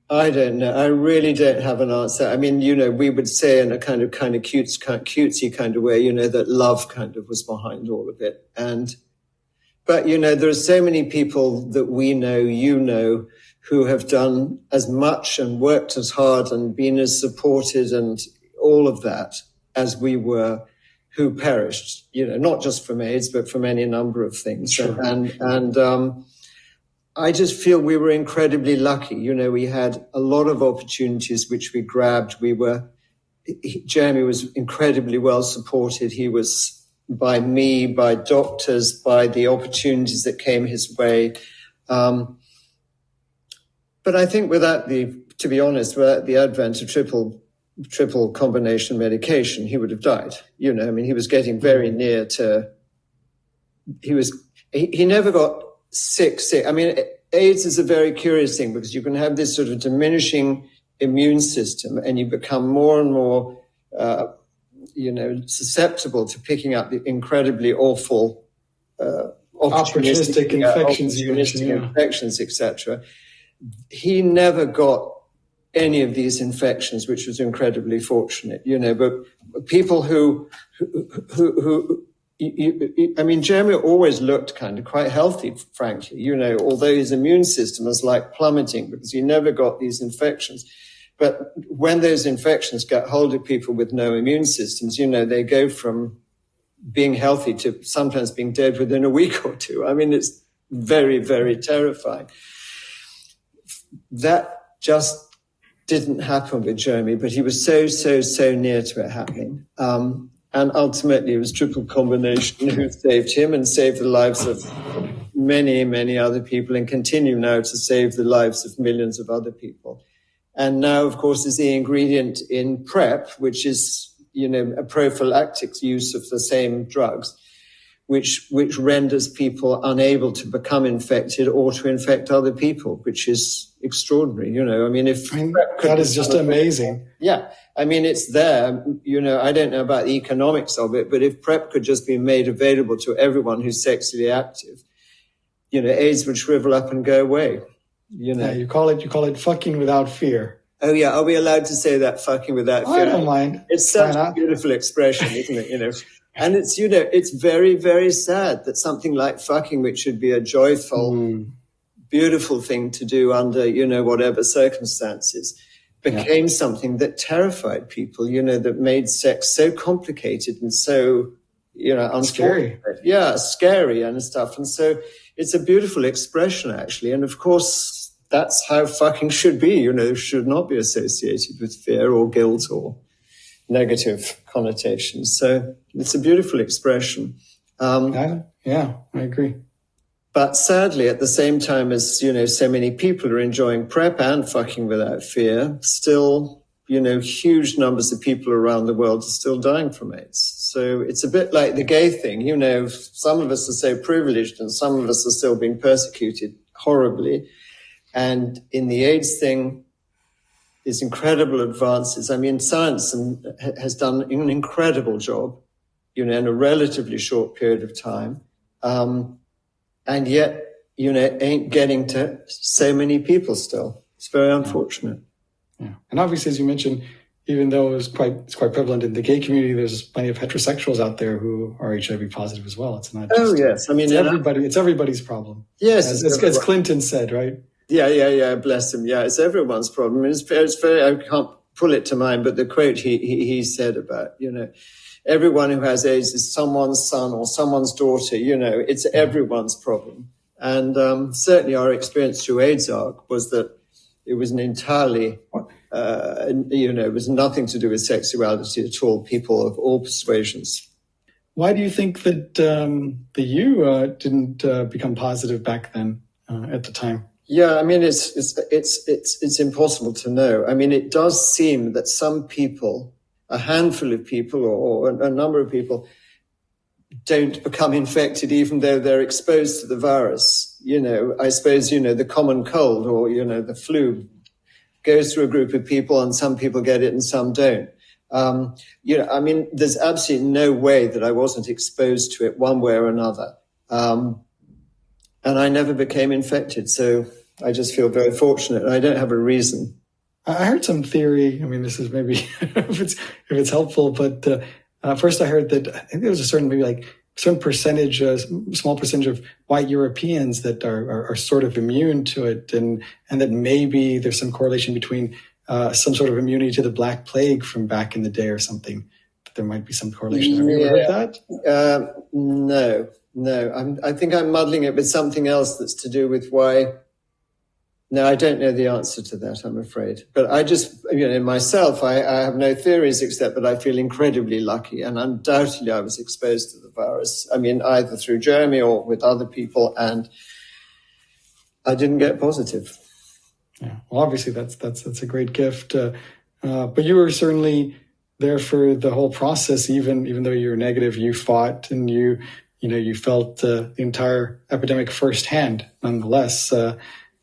I don't know. I really don't have an answer. I mean, we would say in a kind of cutesy kind of way, that love kind of was behind all of it. But there are so many people that we know, who have done as much and worked as hard and been as supported and all of that as we were, who perished, not just from AIDS, but from any number of things. Sure. And I just feel we were incredibly lucky. We had a lot of opportunities which we grabbed. Jeremy was incredibly well supported. He was by me, by doctors, by the opportunities that came his way. But I think without the advent of triple combination medication, he would have died. He was getting very near to, he never got sick. I mean, AIDS is a very curious thing because you can have this sort of diminishing immune system and you become more and more, susceptible to picking up the incredibly awful, opportunistic infections, etc. He never got any of these infections, which was incredibly fortunate, but people who Jeremy always looked kind of quite healthy, frankly, although his immune system was like plummeting because he never got these infections. But when those infections get hold of people with no immune systems, they go from being healthy to sometimes being dead within a week or two. I mean, it's very, very terrifying. That just didn't happen with Jeremy, but he was so near to it happening. And ultimately, it was triple combination who saved him and saved the lives of many, many other people and continue now to save the lives of millions of other people. And now, of course, is the ingredient in PrEP, which is, a prophylactic use of the same drugs, which renders people unable to become infected or to infect other people, which is extraordinary. That is just amazing. Yeah. I mean, it's there. I don't know about the economics of it, but if PrEP could just be made available to everyone who's sexually active, AIDS would shrivel up and go away. Yeah, you call it fucking without fear. Oh yeah, are we allowed to say that, fucking without fear? I don't mind. It's such a beautiful expression, isn't it? And it's, it's very, very sad that something like fucking, which should be a joyful, beautiful thing to do under, whatever circumstances, became something that terrified people, that made sex so complicated and so, scary. Yeah, scary and stuff. And so it's a beautiful expression, actually. And of course, that's how fucking should be, should not be associated with fear or guilt or negative connotations. So it's a beautiful expression. I agree. But sadly, at the same time as, so many people are enjoying PrEP and fucking without fear, still, huge numbers of people around the world are still dying from AIDS. So it's a bit like the gay thing. Some of us are so privileged and some of us are still being persecuted horribly. And in the AIDS thing, there's incredible advances. I mean, science has done an incredible job, in a relatively short period of time. And yet, ain't getting to so many people still. It's very unfortunate. Yeah. And obviously, as you mentioned, even though it's quite prevalent in the gay community, there's plenty of heterosexuals out there who are HIV positive as well. It's not just, yes. I mean, it's everybody's problem. Yes. As Clinton said, right? Yeah. Bless him. Yeah, it's everyone's problem. It's very, I can't pull it to mind, but the quote he said about, everyone who has AIDS is someone's son or someone's daughter, it's everyone's problem. And certainly our experience through AIDS ARC was that it was an entirely, it was nothing to do with sexuality at all, people of all persuasions. Why do you think that you didn't become positive back then at the time? Yeah, I mean, it's impossible to know. I mean, it does seem that some people, a handful of people or a number of people don't become infected even though they're exposed to the virus, I suppose, the common cold or, the flu goes through a group of people and some people get it and some don't. There's absolutely no way that I wasn't exposed to it one way or another. And I never became infected. So I just feel very fortunate. I don't have a reason. I heard some theory. I mean, this is maybe if it's helpful, but first I heard that I think there was a certain, maybe like certain percentage, small percentage of white Europeans that are sort of immune to it, and that maybe there's some correlation between some sort of immunity to the Black Plague from back in the day or something. That there might be some correlation. Have you ever heard that? No. I think I'm muddling it with something else that's to do with why. No, I don't know the answer to that, I'm afraid. But I just, myself, I have no theories except that I feel incredibly lucky. And undoubtedly I was exposed to the virus. I mean, either through Jeremy or with other people. And I didn't get positive. Yeah, well, obviously that's a great gift. But you were certainly there for the whole process, even though you were negative, you fought and you felt the entire epidemic firsthand, nonetheless.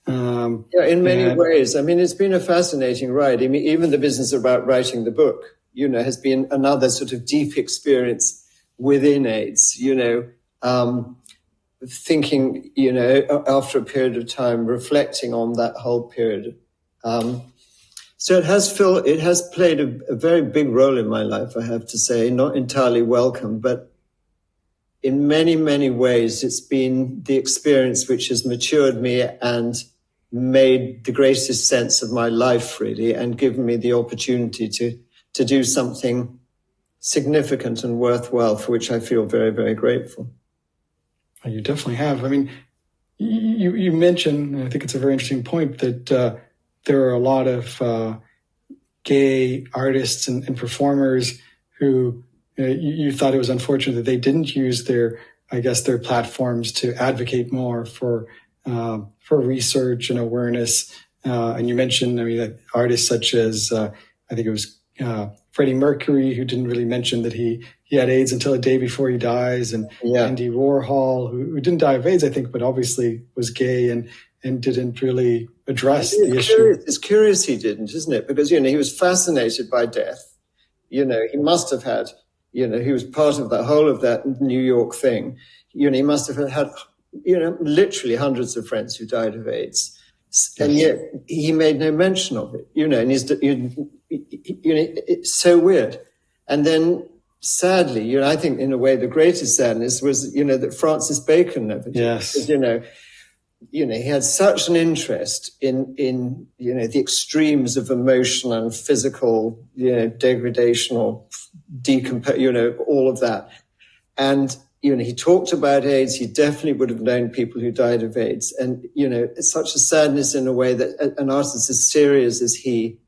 In many ways. I mean, it's been a fascinating ride. I mean, even the business about writing the book, has been another sort of deep experience within AIDS, thinking, after a period of time, reflecting on that whole period. So it has played a very big role in my life, I have to say, not entirely welcome, but in many, many ways, it's been the experience which has matured me and made the greatest sense of my life, really, and given me the opportunity to do something significant and worthwhile, for which I feel very, very grateful. You definitely have. I mean, you mentioned, and I think it's a very interesting point, that there are a lot of gay artists and performers who you thought it was unfortunate that they didn't use their platforms to advocate more for research and awareness. And you mentioned, that artists such as, I think it was Freddie Mercury, who didn't really mention that he had AIDS until a day before he dies, and Andy Warhol, who didn't die of AIDS, I think, but obviously was gay and didn't really address the issue. It's curious he didn't, isn't it? Because, he was fascinated by death. He must have had, he was part of the whole of that New York thing. He must have had, literally hundreds of friends who died of AIDS. And yet he made no mention of it, and it's so weird. And then sadly, I think in a way the greatest sadness was, that Francis Bacon never did. Yes. Because, he had such an interest in the extremes of emotion and physical, degradation or all of that. And, he talked about AIDS. He definitely would have known people who died of AIDS. And, it's such a sadness in a way that an artist as serious as he,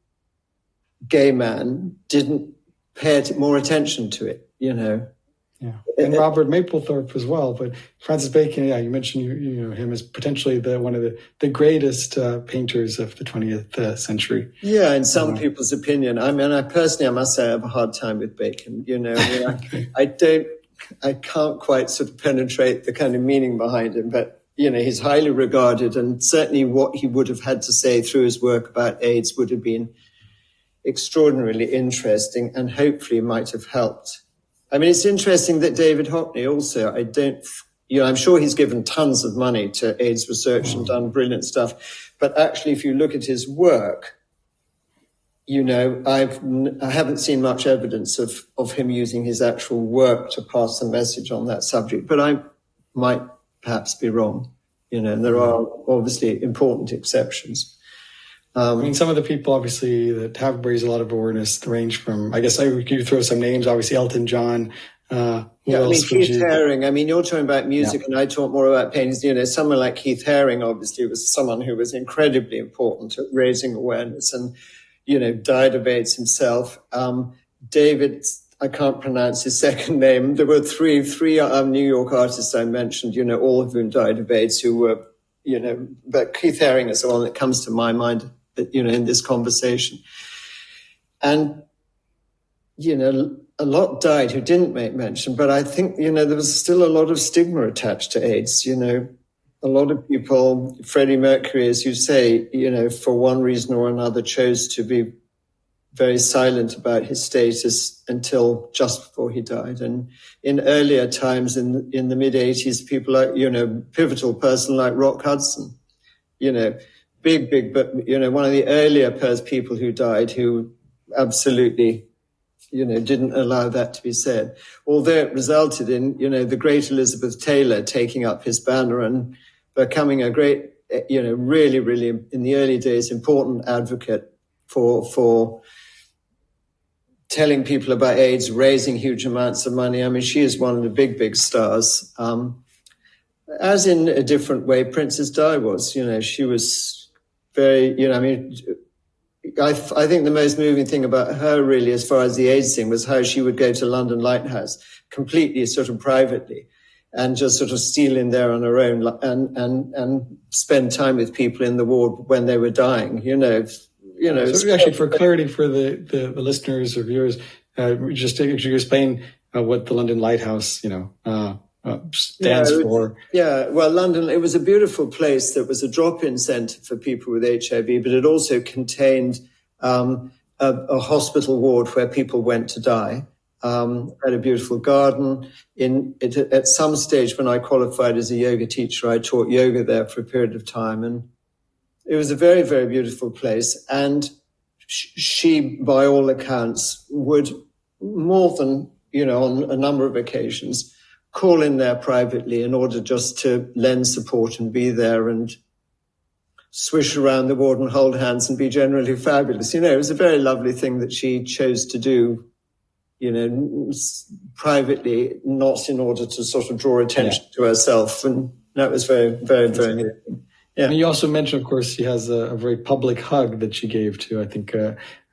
gay man, didn't pay more attention to it, Yeah. And Robert Mapplethorpe as well. But Francis Bacon, you mentioned him as potentially one of the greatest painters of the 20th century. Yeah, in some people's opinion. I mean, I must say I have a hard time with Bacon. I can't quite sort of penetrate the kind of meaning behind him, but, he's highly regarded, and certainly what he would have had to say through his work about AIDS would have been extraordinarily interesting and hopefully might have helped. I mean, it's interesting that David Hockney also, I'm sure he's given tons of money to AIDS research and done brilliant stuff. But actually, if you look at his work, I haven't seen much evidence of him using his actual work to pass a message on that subject. But I might perhaps be wrong, and there are obviously important exceptions. Some of the people, obviously, that have raised a lot of awareness range from, I guess I could throw some names, obviously Elton John. Keith Haring. You're talking about music and I talk more about paintings. Someone like Keith Haring, obviously, was someone who was incredibly important at raising awareness and, died of AIDS himself. David, I can't pronounce his second name. There were three New York artists I mentioned, all of whom died of AIDS who were, but Keith Haring is the one that comes to my mind, in this conversation. And, a lot died who didn't make mention, but I think, there was still a lot of stigma attached to AIDS, a lot of people, Freddie Mercury, as you say, for one reason or another, chose to be very silent about his status until just before he died. And in earlier times, in the mid-'80s, people like, pivotal person like Rock Hudson, big, but, one of the earlier people who died who absolutely, didn't allow that to be said. Although it resulted in, the great Elizabeth Taylor taking up his banner and becoming a great, really, really, in the early days, important advocate for telling people about AIDS, raising huge amounts of money. I mean, she is one of the big stars. As in a different way, Princess Di was, she was very, I think the most moving thing about her really, as far as the AIDS thing, was how she would go to London Lighthouse completely sort of privately and just sort of steal in there on her own and spend time with people in the ward when they were dying, So actually, for clarity for the listeners or viewers, just to explain what the London Lighthouse, stands for. Yeah, well, London, it was a beautiful place that was a drop-in centre for people with HIV, but it also contained a hospital ward where people went to die. Had a beautiful garden. At some stage when I qualified as a yoga teacher, I taught yoga there for a period of time, and it was a very, very beautiful place. And she, by all accounts, would more than, on a number of occasions, call in there privately in order just to lend support and be there and swish around the ward and hold hands and be generally fabulous. It was a very lovely thing that she chose to do, privately, not in order to sort of draw attention to herself. And that was very, very, very good. Yeah. And you also mentioned, of course, she has a very public hug that she gave to, I think,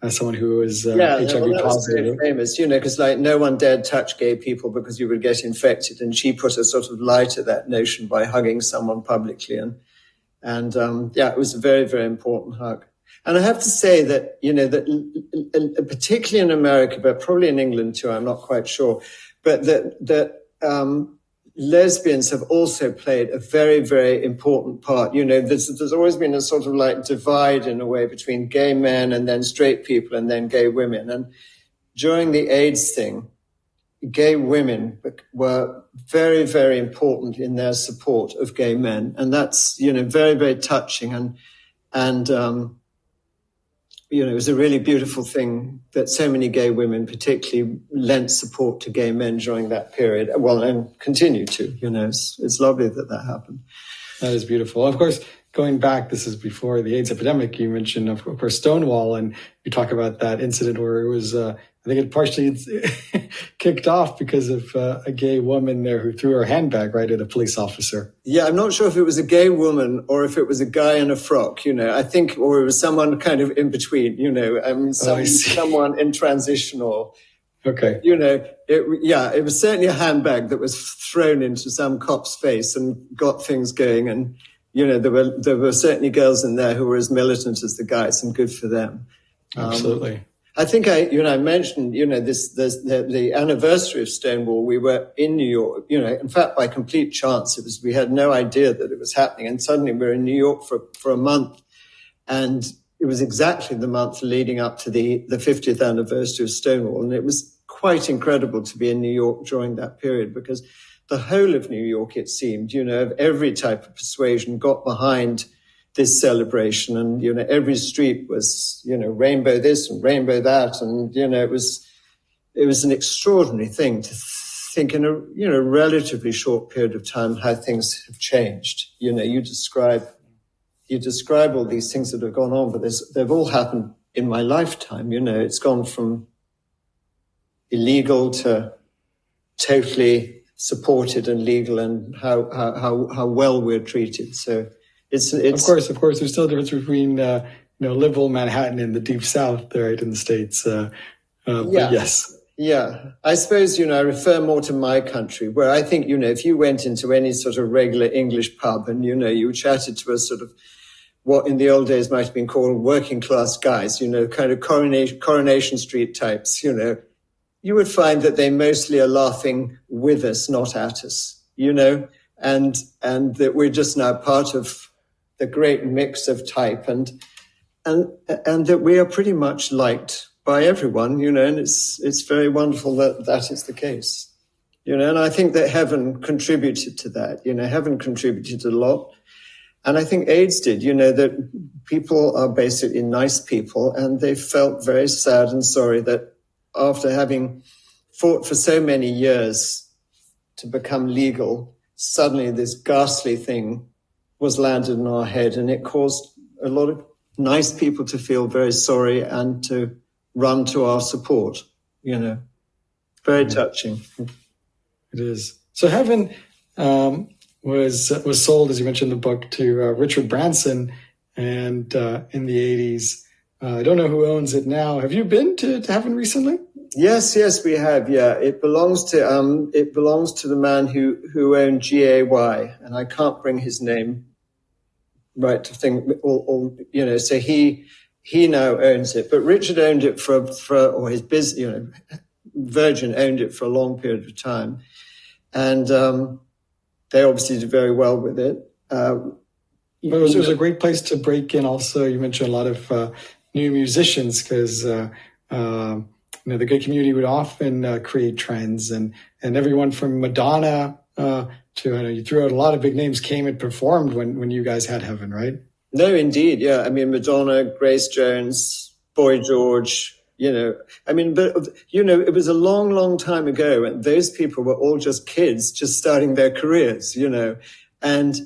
as someone who is HIV positive. Famous, because no one dared touch gay people because you would get infected. And she put a sort of lie to that notion by hugging someone publicly. And it was a very, very important hug. And I have to say that, that particularly in America, but probably in England too, I'm not quite sure, but that lesbians have also played a very, very important part. There's always been a sort of like divide in a way between gay men and then straight people and then gay women. And during the AIDS thing, gay women were very, very important in their support of gay men. And that's, very, very touching. And it was a really beautiful thing that so many gay women particularly lent support to gay men during that period. Well, and continue to, it's lovely that happened. That is beautiful. Of course, going back, this is before the AIDS epidemic, you mentioned, of course, Stonewall, and you talk about that incident where it was, I think it partially kicked off because of a gay woman there who threw her handbag right at a police officer. Yeah, I'm not sure if it was a gay woman or if it was a guy in a frock, I think, or it was someone kind of in between, someone in transition or... Okay. It was certainly a handbag that was thrown into some cop's face and got things going. And, there were certainly girls in there who were as militant as the guys, and good for them. Absolutely. I think I mentioned, the anniversary of Stonewall. We were in New York, in fact, by complete chance. We had no idea that it was happening. And suddenly we're in New York for a month. And it was exactly the month leading up to the 50th anniversary of Stonewall. And it was quite incredible to be in New York during that period, because the whole of New York, it seemed, of every type of persuasion got behind this celebration. And, every street was, rainbow this and rainbow that. And, it was an extraordinary thing to think in a relatively short period of time how things have changed. You describe all these things that have gone on, but they've all happened in my lifetime. It's gone from illegal to totally supported and legal, and how well we're treated. So it's of course there's still a difference between liberal Manhattan and the deep South, right, in the States. But yes. Yeah, I suppose, I refer more to my country, where I think, if you went into any sort of regular English pub and, you chatted to a sort of what in the old days might have been called working class guys, kind of Coronation Street types, you would find that they mostly are laughing with us, not at us, and that we're just now part of the great mix of type, and that we are pretty much liked by everyone, and it's very wonderful that that is the case, and I think that heaven contributed to that, heaven contributed a lot. And I think AIDS did, that people are basically nice people, and they felt very sad and sorry that after having fought for so many years to become legal, suddenly this ghastly thing was landed on our head, and it caused a lot of nice people to feel very sorry and to run to our support, Very touching. It is. So heaven was sold, as you mentioned in the book, to Richard Branson, and in the 80s. I don't know who owns it now. Have you been to heaven recently? Yes, we have. Yeah, it belongs to the man who owned GAY, and I can't bring his name right to think. So he now owns it, but Richard owned it for or his business, Virgin owned it for a long period of time, and they obviously did very well with it. It was a great place to break in. Also, you mentioned a lot of new musicians because the gay community would often create trends, and everyone from Madonna to you threw out a lot of big names came and performed when you guys had heaven, right? No, indeed, yeah. I mean, Madonna, Grace Jones, Boy George. But it was a long, long time ago, and those people were all just kids, just starting their careers, and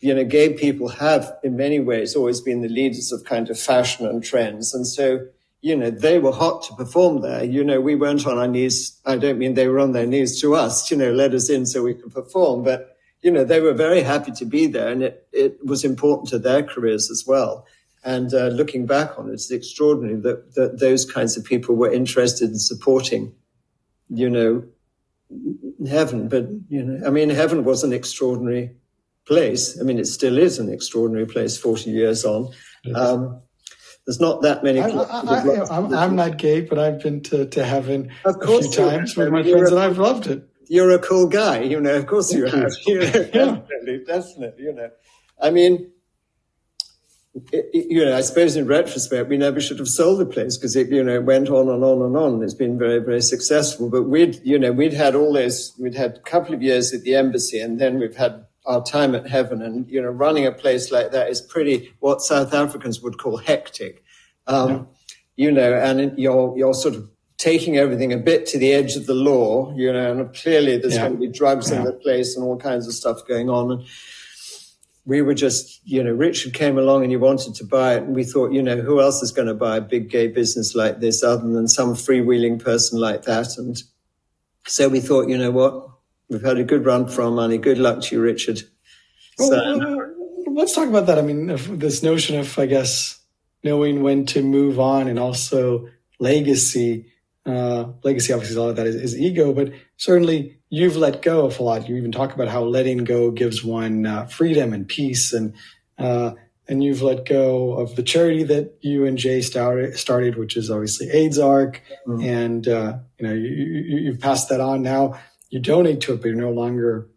gay people have, in many ways, always been the leaders of kind of fashion and trends. And so, they were hot to perform there. We weren't on our knees. I don't mean they were on their knees to us, let us in so we could perform. But, they were very happy to be there, and it was important to their careers as well. And looking back on it, it's extraordinary that those kinds of people were interested in supporting, heaven. But, heaven was an extraordinary place. It still is an extraordinary place 40 years on. There's not that many people. I'm not gay, but I've been to heaven a few times with my friends, and I've loved it. You're a cool guy, of course you have. Definitely. I suppose in retrospect, we never should have sold the place because it went on and on and on. It's been very, very successful. But we'd had a couple of years at the embassy, and then we've had our time at heaven, and running a place like that is pretty what South Africans would call hectic, and you're sort of taking everything a bit to the edge of the law, and clearly there's going to be drugs in the place and all kinds of stuff going on. And we were just, Richard came along and he wanted to buy it, and we thought, who else is going to buy a big gay business like this other than some freewheeling person like that? And so we thought, what? We've had a good run for our money. Good luck to you, Richard. Let's talk about that. This notion of, I guess, knowing when to move on, and also legacy. Legacy, obviously, all of that is ego, but certainly you've let go of a lot. You even talk about how letting go gives one freedom and peace, and you've let go of the charity that you and Jay started, which is obviously AIDS ARC, and you've passed that on now. You donate to it, but you're no longer,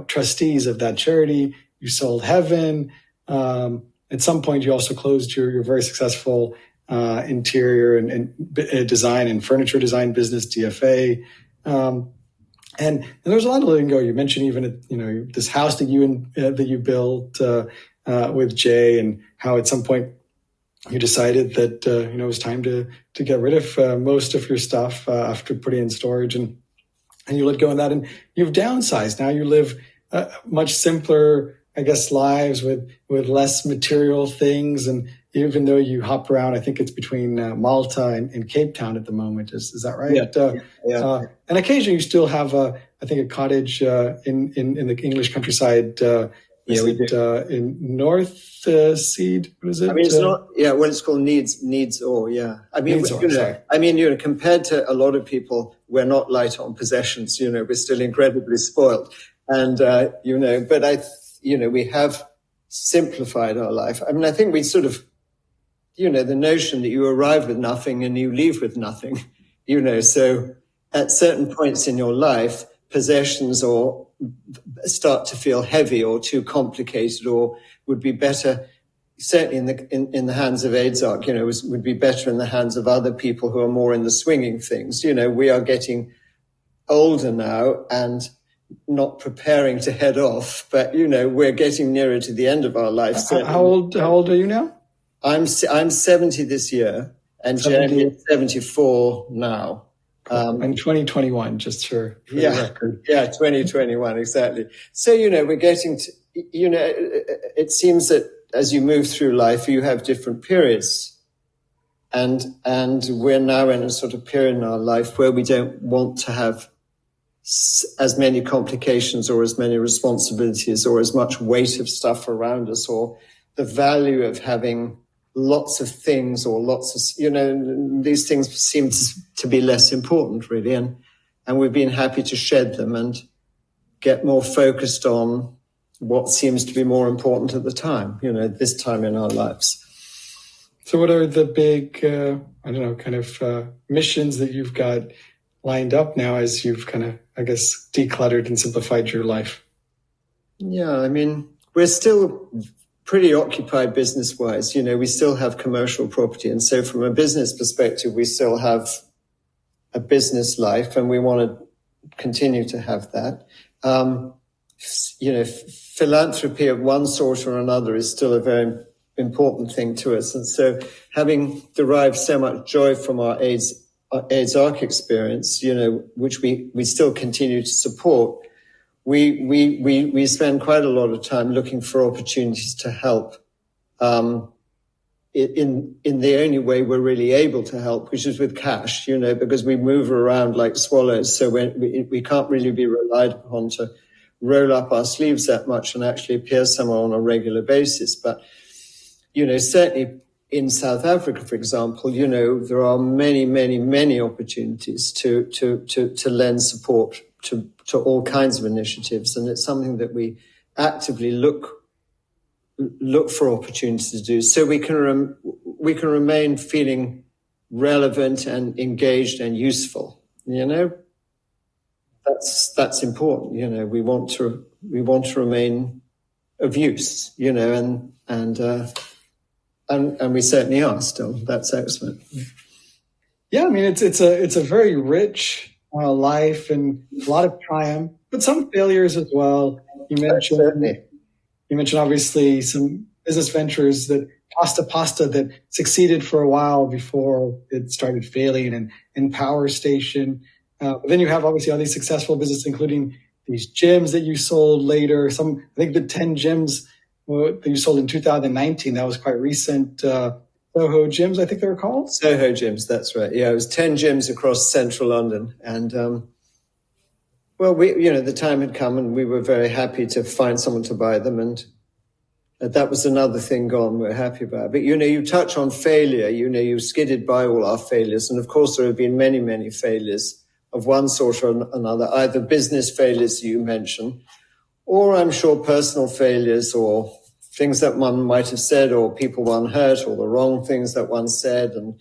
trustees of that charity. You sold heaven. At some point, you also closed your very successful interior and design and furniture design business, DFA. And there's a lot of letting go. You mentioned even, this house that you built with Jay, and how at some point you decided that, it was time to get rid of most of your stuff after putting it in storage, and you let go of that, and you've downsized. Now you live much simpler, I guess, lives with less material things. And even though you hop around, I think it's between Malta and Cape Town at the moment. Is that right? Yeah. And occasionally you still have a cottage in the English countryside. We do. In North Seed. What is it? It's not. Yeah, well, it's called Needs Or. Yeah, compared to a lot of people, we're not light on possessions. We're still incredibly spoiled, and but we have simplified our life. I think we sort of, the notion that you arrive with nothing and you leave with nothing. So at certain points in your life, possessions or start to feel heavy or too complicated, or would be better, certainly in the hands of AIDSARC, would be better in the hands of other people who are more in the swinging things. We are getting older now and not preparing to head off, but we're getting nearer to the end of our life. How old are you now? I'm 70 this year, and Jeremy is 74 now. In 2021, just for the record. Yeah, 2021, exactly. So, we're getting to, it seems that as you move through life, you have different periods. And we're now in a sort of period in our life where we don't want to have as many complications or as many responsibilities or as much weight of stuff around us, or the value of having lots of things or lots of, these things seem to be less important, really. And we've been happy to shed them and get more focused on what seems to be more important at the time, this time in our lives. So what are the big, missions that you've got lined up now as you've kind of, I guess, decluttered and simplified your life? Yeah, we're still pretty occupied business-wise. We still have commercial property. And so from a business perspective, we still have a business life, and we want to continue to have that. Philanthropy of one sort or another is still a very important thing to us. And so having derived so much joy from our AIDSARC experience, which we still continue to support, we spend quite a lot of time looking for opportunities to help in the only way we're really able to help, which is with cash, because we move around like swallows. So we can't really be relied upon to roll up our sleeves that much and actually appear somewhere on a regular basis. But, certainly in South Africa, for example, there are many, many, many opportunities to lend support to all kinds of initiatives. And it's something that we actively look for opportunities to do, so we can remain feeling relevant and engaged and useful. That's important. We want to remain of use. And we certainly are still. That's excellent. Yeah, it's a very rich life and a lot of triumph, but some failures as well. You mentioned obviously some business ventures that pasta that succeeded for a while before it started failing, and Power Station. Then you have obviously all these successful businesses, including these gyms that you sold later. I think the 10 gyms that you sold in 2019, that was quite recent. Soho gyms, I think they were called? Soho gyms, that's right. Yeah, it was 10 gyms across central London. And, the time had come and we were very happy to find someone to buy them. And that was another thing gone we're happy about. But, you touch on failure, you skidded by all our failures. And of course, there have been many, many failures of one sort or another, either business failures you mentioned, or I'm sure personal failures or things that one might have said or people one hurt or the wrong things that one said. And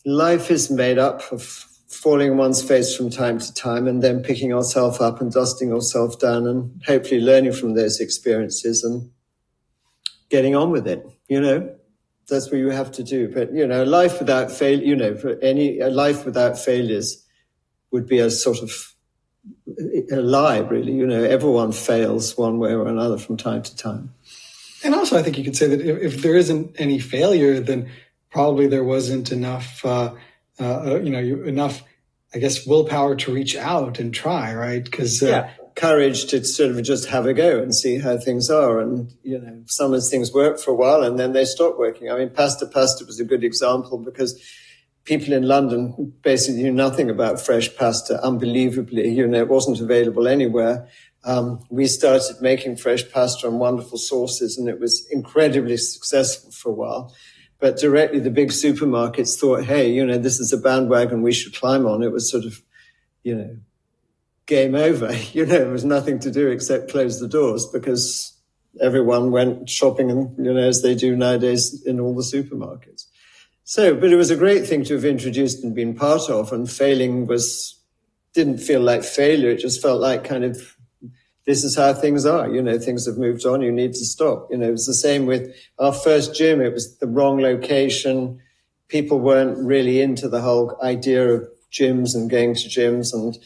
life is made up of falling on one's face from time to time and then picking yourself up and dusting yourself down and hopefully learning from those experiences and getting on with it. That's what you have to do. But, life without life without failures would be a sort of a lie, really. Everyone fails one way or another from time to time. And also, I think you could say that if there isn't any failure, then probably there wasn't enough, enough, I guess, willpower to reach out and try, right? Because courage to sort of just have a go and see how things are. And, some of those things work for a while and then they stop working. Pasta was a good example because people in London basically knew nothing about fresh pasta, unbelievably. It wasn't available anywhere. We started making fresh pasta on wonderful sources, and it was incredibly successful for a while. But directly, the big supermarkets thought, hey, this is a bandwagon we should climb on. It was sort of, game over. There was nothing to do except close the doors because everyone went shopping, and, as they do nowadays in all the supermarkets. So, but it was a great thing to have introduced and been part of, and failing was didn't feel like failure. It just felt like kind of, this is how things are. Things have moved on. You need to stop. It was the same with our first gym. It was the wrong location. People weren't really into the whole idea of gyms and going to gyms, and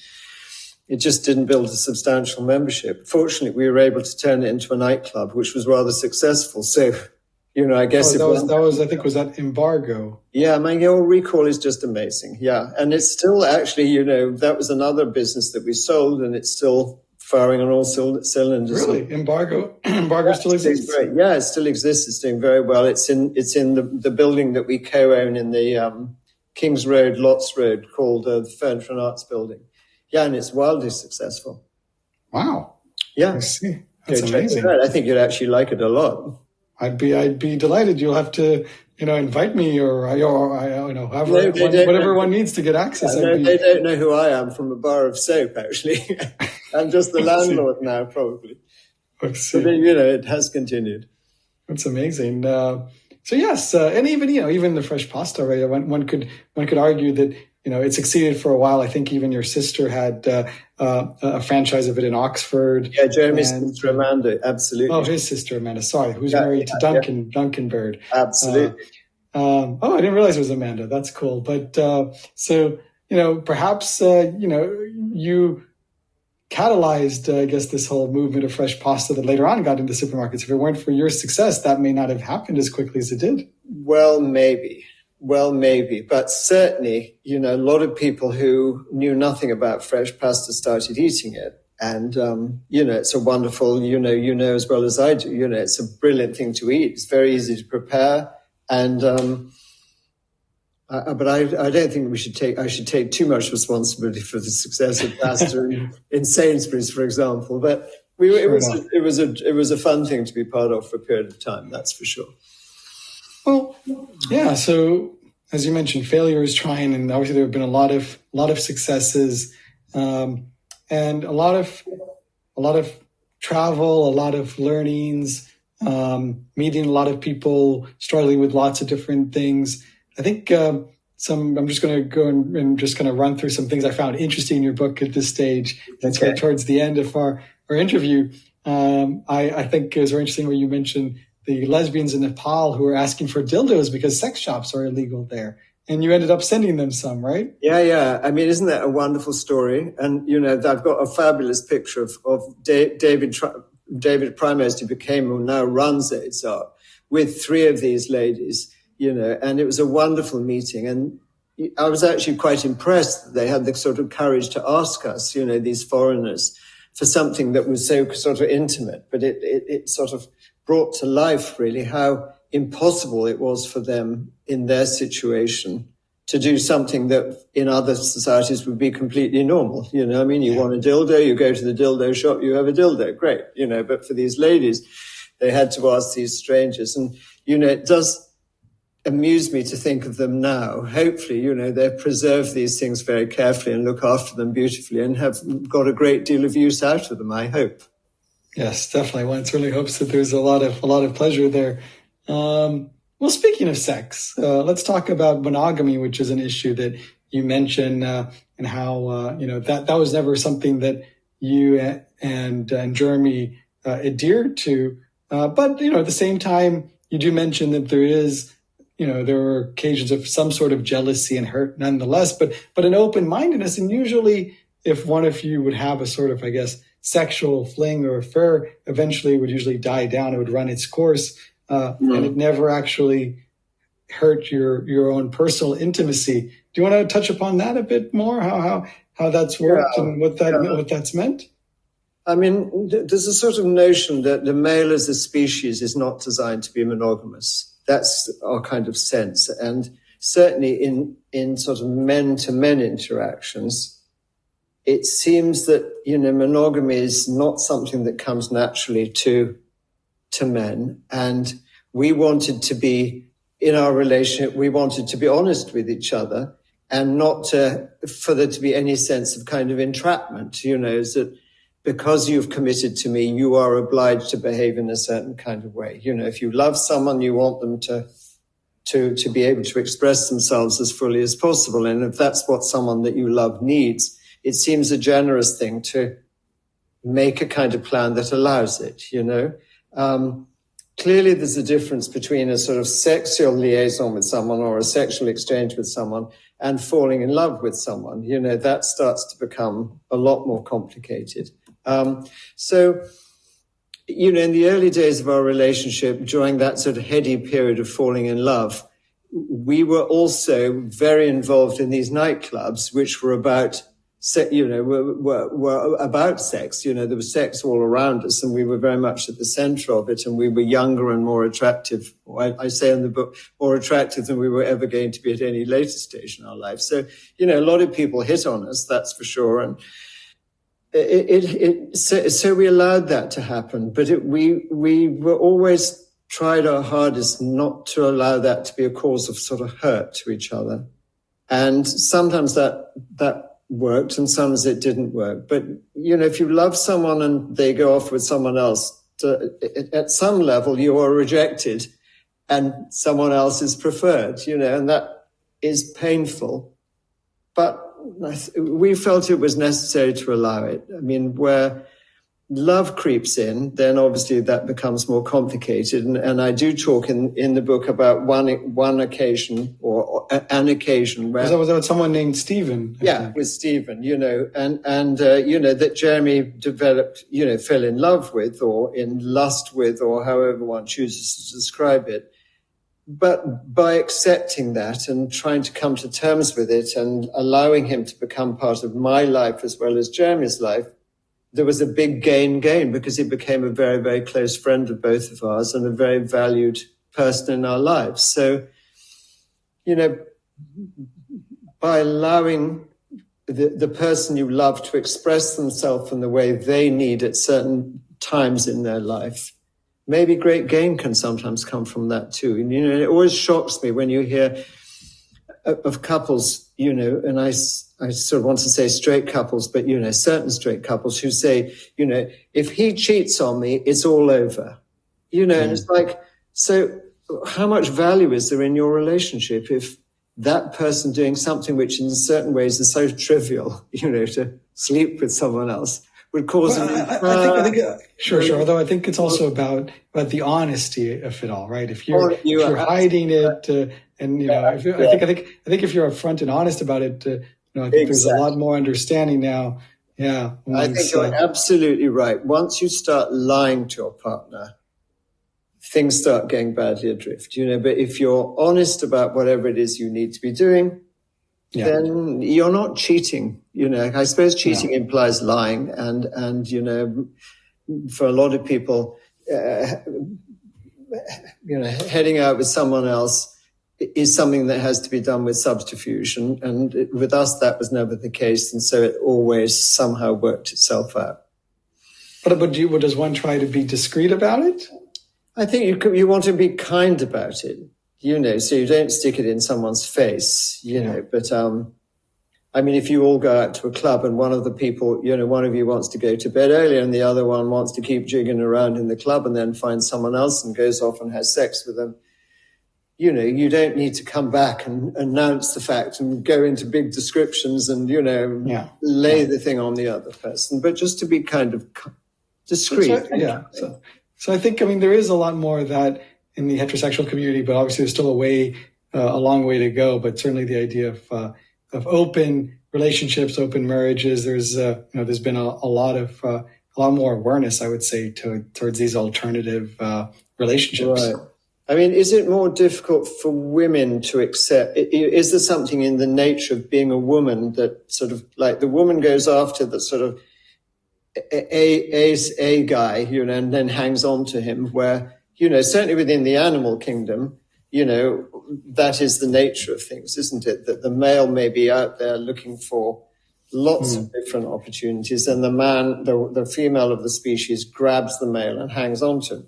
it just didn't build a substantial membership. Fortunately, we were able to turn it into a nightclub, which was rather successful. So, I guess I think was that Embargo. Yeah, your recall is just amazing. Yeah, and it's still actually, that was another business that we sold, and it's still firing on all cylinders. Really, Embargo still exists. Great. Yeah, it still exists. It's doing very well. It's in the building that we co-own in the Kings Road, Lotts Road, called the Furniture and Arts Building. Yeah, and it's wildly successful. Wow. Yeah, I see. That's amazing. I think you'd actually like it a lot. I'd be delighted. You'll have to, invite me or whatever one needs to get access. They don't know who I am from a bar of soap, actually. I'm just the landlord now, probably. I see. But, it has continued. That's amazing. So yes, and even the fresh pasta, right? One could argue that it succeeded for a while. I think even your sister had a franchise of it in Oxford. Yeah, Jeremy's sister Amanda, absolutely. Oh, his sister Amanda. Sorry, who's married to Duncan Bird. Absolutely. I didn't realize it was Amanda. That's cool. But perhaps you catalyzed, I guess, this whole movement of fresh pasta that later on got into supermarkets. If it weren't for your success, that may not have happened as quickly as it did. Well, maybe. But certainly, a lot of people who knew nothing about fresh pasta started eating it. And, it's a wonderful, as well as I do, it's a brilliant thing to eat. It's very easy to prepare. And, but I don't think I should take too much responsibility for the success of pasta in Sainsbury's, for example. But it was a fun thing to be part of for a period of time. That's for sure. Well, yeah. So as you mentioned, failure is trying, and obviously there have been a lot of successes, and a lot of travel, a lot of learnings, meeting a lot of people, struggling with lots of different things. I think I'm just going to go and just kind of run through some things I found interesting in your book at this stage. That's okay. Towards the end of our interview. I think it was very interesting where you mentioned the lesbians in Nepal who were asking for dildos because sex shops are illegal there. And you ended up sending them some, right? Yeah. I mean, isn't that a wonderful story? And, I've got a fabulous picture of David Primos, who now runs AIDSAR, with three of these ladies, and it was a wonderful meeting. And I was actually quite impressed that they had the sort of courage to ask us, these foreigners, for something that was so sort of intimate, but it sort of brought to life really how impossible it was for them in their situation to do something that in other societies would be completely normal. You want a dildo, you go to the dildo shop, you have a dildo, great. But for these ladies, they had to ask these strangers. And, it does amuse me to think of them now. Hopefully, they've preserved these things very carefully and look after them beautifully and have got a great deal of use out of them, I hope. Yes, definitely. One certainly hopes that there's a lot of pleasure there. Well, speaking of sex, let's talk about monogamy, which is an issue that you mentioned, and how that was never something that you and Jeremy adhered to. But at the same time, you do mention that there were occasions of some sort of jealousy and hurt, nonetheless. But an open-mindedness, and usually, if one of you would have a sort of, I guess, sexual fling or affair, eventually it would usually die down. It would run its course, and it never actually hurt your own personal intimacy. Do you want to touch upon that a bit more? How that's worked and what that's meant? I mean, there's a sort of notion that the male as a species is not designed to be monogamous. That's our kind of sense, and certainly in sort of men-to-men interactions, it seems that, monogamy is not something that comes naturally to men. And we wanted to be, in our relationship, we wanted to be honest with each other and not for there to be any sense of kind of entrapment, is that because you've committed to me, you are obliged to behave in a certain kind of way. If you love someone, you want them to be able to express themselves as fully as possible. And if that's what someone that you love needs, it seems a generous thing to make a kind of plan that allows it, Clearly, there's a difference between a sort of sexual liaison with someone or a sexual exchange with someone and falling in love with someone. That starts to become a lot more complicated. So, in the early days of our relationship, during that sort of heady period of falling in love, we were also very involved in these nightclubs, which were about were about sex. There was sex all around us, and we were very much at the center of it. And we were younger and more attractive. I say in the book, more attractive than we were ever going to be at any later stage in our life. So, a lot of people hit on us, that's for sure. And so we allowed that to happen. But we were always tried our hardest not to allow that to be a cause of sort of hurt to each other. And sometimes that worked and sometimes it didn't work. But, if you love someone and they go off with someone else, at some level you are rejected and someone else is preferred, and that is painful. But we felt it was necessary to allow it. I mean, where love creeps in, then obviously that becomes more complicated. And I do talk in the book about one occasion or an occasion where... Was that someone named Stephen? Yeah, with Stephen, that Jeremy developed, fell in love with or in lust with, or however one chooses to describe it. But by accepting that and trying to come to terms with it and allowing him to become part of my life as well as Jeremy's life, there was a big gain because he became a very, very close friend of both of ours and a very valued person in our lives. So, by allowing the person you love to express themselves in the way they need at certain times in their life, maybe great gain can sometimes come from that too. And, it always shocks me when you hear of couples, and I sort of want to say straight couples, but, certain straight couples who say, if he cheats on me, it's all over, and it's like, so how much value is there in your relationship if that person doing something which in certain ways is so trivial, to sleep with someone else would cause I think sure. Although I think it's also about the honesty of it all, right? If you're hiding it, I think if you're upfront and honest about it, I think there's a lot more understanding now. Yeah, I think you're absolutely right. Once you start lying to your partner, things start getting badly adrift. But if you're honest about whatever it is you need to be doing, then you're not cheating. I suppose cheating implies lying, and for a lot of people, heading out with someone else is something that has to be done with subterfuge, and with us that was never the case, and so it always somehow worked itself out. But does one try to be discreet about it? I think you want to be kind about it. So you don't stick it in someone's face, but, if you all go out to a club and one of the people, one of you wants to go to bed earlier and the other one wants to keep jigging around in the club and then finds someone else and goes off and has sex with them, you don't need to come back and announce the fact and go into big descriptions and, lay the thing on the other person, but just to be kind of discreet. So I think, there is a lot more of that in the heterosexual community, but obviously there's still a long way to go. But certainly the idea of open relationships, open marriages, there's been a lot more awareness, I would say, towards these alternative relationships. Right. Is it more difficult for women to accept? Is there something in the nature of being a woman that sort of like the woman goes after the sort of a guy, and then hangs on to him, where certainly within the animal kingdom, that is the nature of things, isn't it? That the male may be out there looking for lots of different opportunities, and the man, the female of the species, grabs the male and hangs on to him.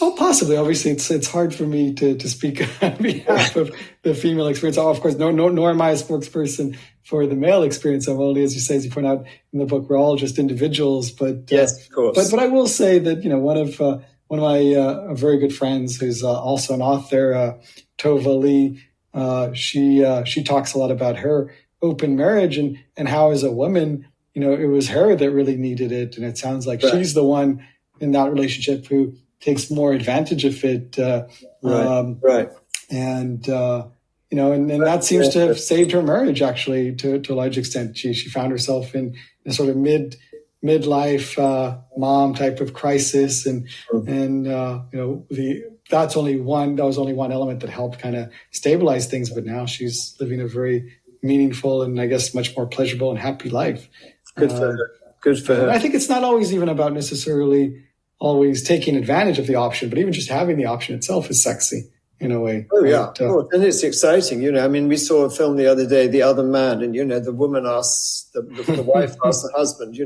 Well, possibly. Obviously, it's hard for me to speak on behalf of the female experience. Oh, of course, nor am I a spokesperson for the male experience. I'm only, as you point out in the book, we're all just individuals. But yes, of course. But I will say that one of my very good friends, who's also an author, Tova Lee, she talks a lot about her open marriage, and how as a woman, it was her that really needed it. And it sounds like she's the one in that relationship who takes more advantage of it. Right. And, and that seems to have saved her marriage, actually, to a large extent. She found herself in a sort of midlife mom type of crisis. And that was only one element that helped kind of stabilize things. But now she's living a very meaningful and I guess much more pleasurable and happy life. Good for her. I think it's not always even about necessarily always taking advantage of the option, but even just having the option itself is sexy in a way. Oh, yeah. And it's exciting. We saw a film the other day, The Other Man, and, the woman asks, the wife asks the husband,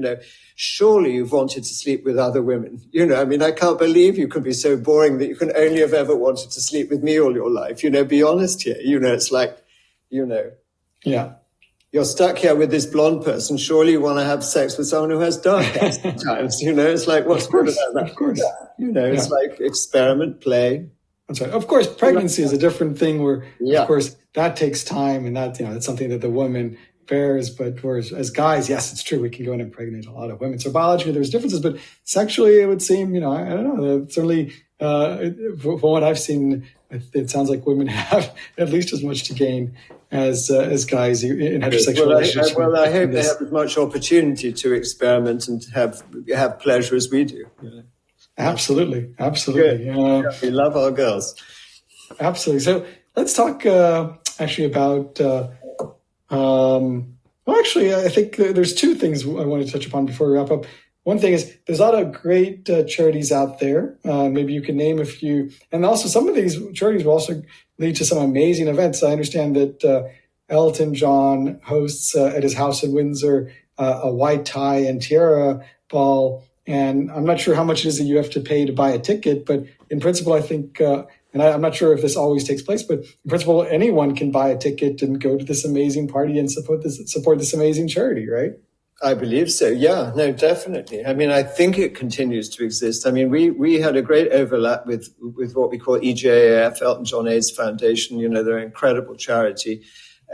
surely you've wanted to sleep with other women. I can't believe you could be so boring that you can only have ever wanted to sleep with me all your life. Be honest here. It's like, Yeah. You're stuck here with this blonde person. Surely you want to have sex with someone who has dark hair sometimes. It's like, what's good about that? Of course. It's like experiment, play. That's right. Of course, pregnancy is a different thing where, of course, that takes time and that's something that the woman bears. But whereas as guys, yes, it's true. We can go and impregnate a lot of women. So biologically, there's differences, but sexually, it would seem, I don't know, certainly, from what I've seen, it sounds like women have at least as much to gain as guys in heterosexual relationships. I hope they have as much opportunity to experiment and to have pleasure as we do. Absolutely. We love our girls. Absolutely. So let's talk actually about. I think there's two things I want to touch upon before we wrap up. One thing is there's a lot of great charities out there. Maybe you can name a few. And also some of these charities will also lead to some amazing events. I understand that Elton John hosts at his house in Windsor a white tie and tiara ball. And I'm not sure how much it is that you have to pay to buy a ticket. But in principle, I think, and I'm not sure if this always takes place, but in principle, anyone can buy a ticket and go to this amazing party and support this amazing charity, right? I believe so. Yeah, no, definitely. I think it continues to exist. We had a great overlap with what we call EJAF, Elton John AIDS Foundation. They're an incredible charity.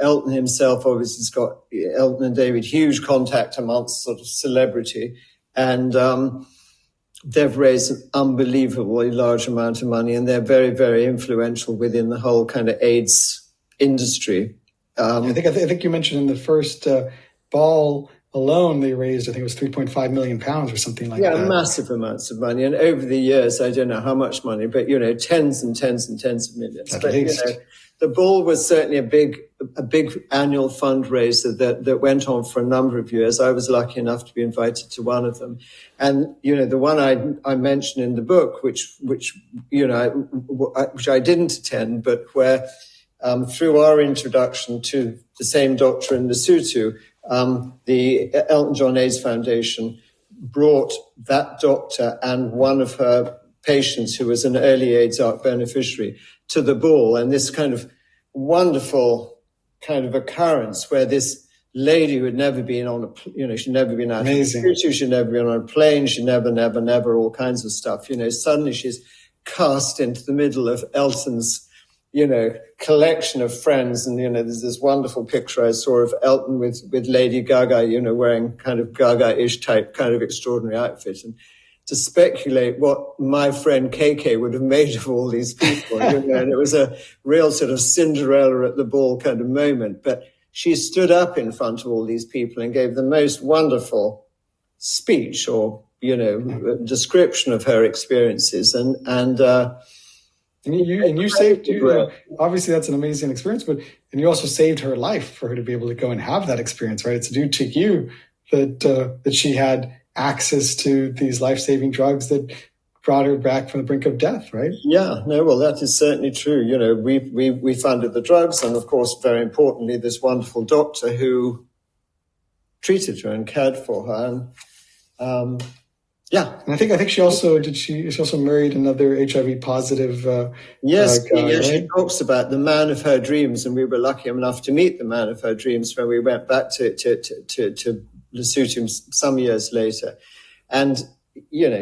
Elton himself obviously has got, Elton and David, huge contact amongst sort of celebrity. And they've raised an unbelievably large amount of money, and they're very, very influential within the whole kind of AIDS industry. I think you mentioned in the first ball alone, they raised, I think it was £3.5 million or something like that. Yeah, massive amounts of money. And over the years, I don't know how much money, but, tens and tens and tens of millions. At least. The ball was certainly a big annual fundraiser that went on for a number of years. I was lucky enough to be invited to one of them. And, the one I mentioned in the book, which I didn't attend, but where, through our introduction to the same doctor in Lesotho, the Elton John AIDS Foundation brought that doctor and one of her patients who was an early AIDS ARC beneficiary to the ball. And this kind of wonderful kind of occurrence where this lady who had never been on she'd never been out of the city, she'd never been on a plane, she never, all kinds of stuff. Suddenly she's cast into the middle of Elton's collection of friends. And, there's this wonderful picture I saw of Elton with Lady Gaga, wearing kind of Gaga-ish type kind of extraordinary outfit. And to speculate what my friend KK would have made of all these people, and it was a real sort of Cinderella at the ball kind of moment. But she stood up in front of all these people and gave the most wonderful speech or, description of her experiences. And you saved, obviously that's an amazing experience, and you also saved her life for her to be able to go and have that experience, right? It's due to you that she had access to these life-saving drugs that brought her back from the brink of death, right? Yeah, no, well, that is certainly true. We funded the drugs and, of course, very importantly, this wonderful doctor who treated her and cared for her. And, and I think she also married another HIV positive yes, guy, right? She talks about the man of her dreams, and we were lucky enough to meet the man of her dreams when we went back to Lesotho some years later. And,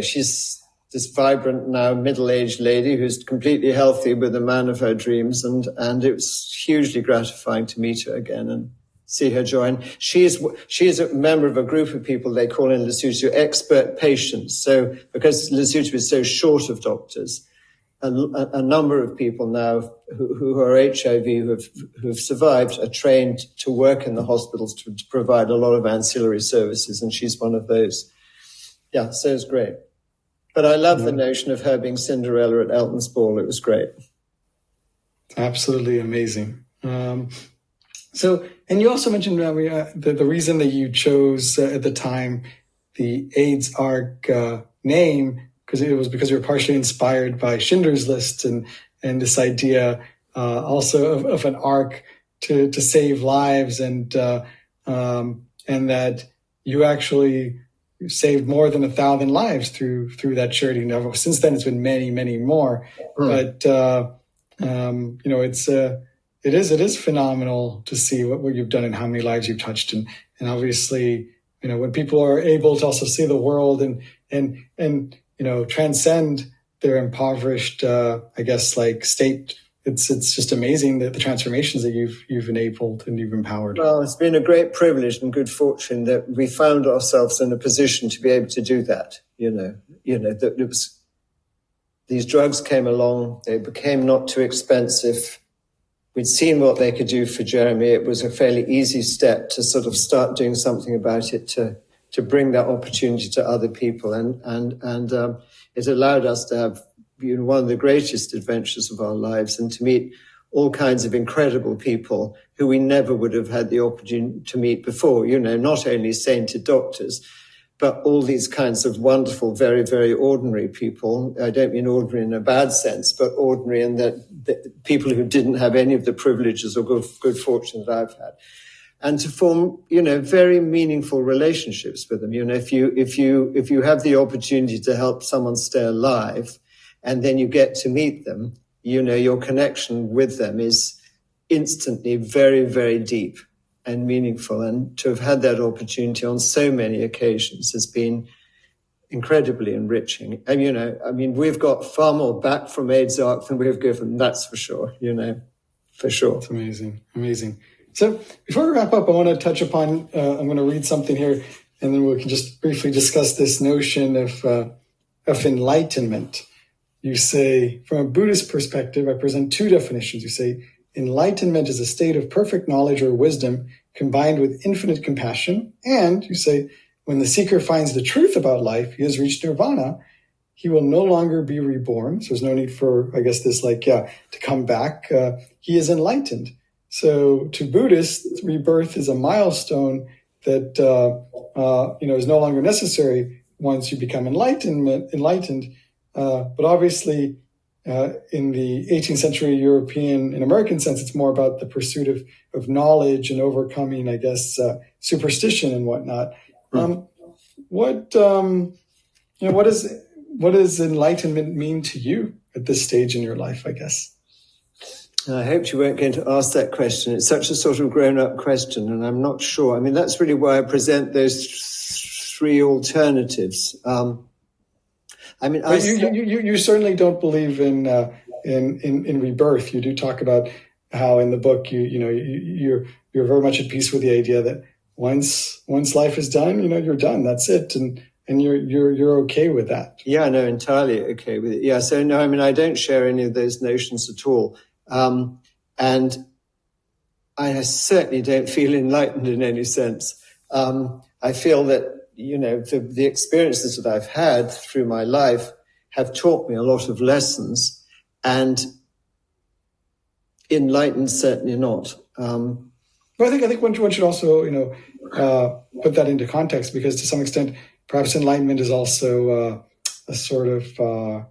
she's this vibrant now middle-aged lady who's completely healthy with the man of her dreams. And it was hugely gratifying to meet her again and see her join. She is a member of a group of people they call in Lesotho expert patients. So because Lesotho is so short of doctors, a number of people now who are HIV who have survived are trained to work in the hospitals to provide a lot of ancillary services, and she's one of those. Yeah, so it's great. But I love the notion of her being Cinderella at Elton's ball. It was great. Absolutely amazing. So, and you also mentioned the reason that you chose at the time the AIDS ARC name, because you were partially inspired by Schindler's List and this idea also of an arc to save lives, and that you actually saved more than 1,000 lives through that charity. Now, since then, it's been many, many more. But it is phenomenal to see what you've done and how many lives you've touched, and obviously, when people are able to also see the world and transcend their impoverished, state. It's just amazing that the transformations that you've enabled and you've empowered. Well, it's been a great privilege and good fortune that we found ourselves in a position to be able to do that. That it was, these drugs came along, they became not too expensive. We'd seen what they could do for Jeremy. It was a fairly easy step to sort of start doing something about it, to bring that opportunity to other people, and it allowed us to have one of the greatest adventures of our lives, and to meet all kinds of incredible people who we never would have had the opportunity to meet before. Not only sainted doctors, but all these kinds of wonderful, very, very ordinary people. I don't mean ordinary in a bad sense, but ordinary in that people who didn't have any of the privileges or good fortune that I've had. And to form, very meaningful relationships with them. If you have the opportunity to help someone stay alive, and then you get to meet them, your connection with them is instantly very, very deep and meaningful. And to have had that opportunity on so many occasions has been incredibly enriching. And, we've got far more back from AIDS ARC than we've given, that's for sure, for sure. It's amazing, amazing. So before we wrap up, I want to touch upon, I'm going to read something here, and then we can just briefly discuss this notion of enlightenment. You say, from a Buddhist perspective, I present two definitions. You say, enlightenment is a state of perfect knowledge or wisdom combined with infinite compassion. And you say, when the seeker finds the truth about life, he has reached nirvana. He will no longer be reborn. So there's no need for, to come back. He is enlightened. So to Buddhists, rebirth is a milestone that, is no longer necessary once you become enlightened. But obviously, in the 18th century European and American sense, it's more about the pursuit of knowledge and overcoming, superstition and whatnot. What does enlightenment mean to you at this stage in your life, I guess? I hoped you weren't going to ask that question. It's such a sort of grown-up question, and I'm not sure. That's really why I present those three alternatives. You certainly don't believe in rebirth. You do talk about how in the book you're very much at peace with the idea that once life is done, you're done. That's it, and you're okay with that. Yeah, no, entirely okay with it. Yeah, so no, I don't share any of those notions at all, and I certainly don't feel enlightened in any sense. I feel that the experiences that I've had through my life have taught me a lot of lessons, and enlightened certainly not. Well, I think one should also put that into context, because to some extent, perhaps enlightenment is also a sort of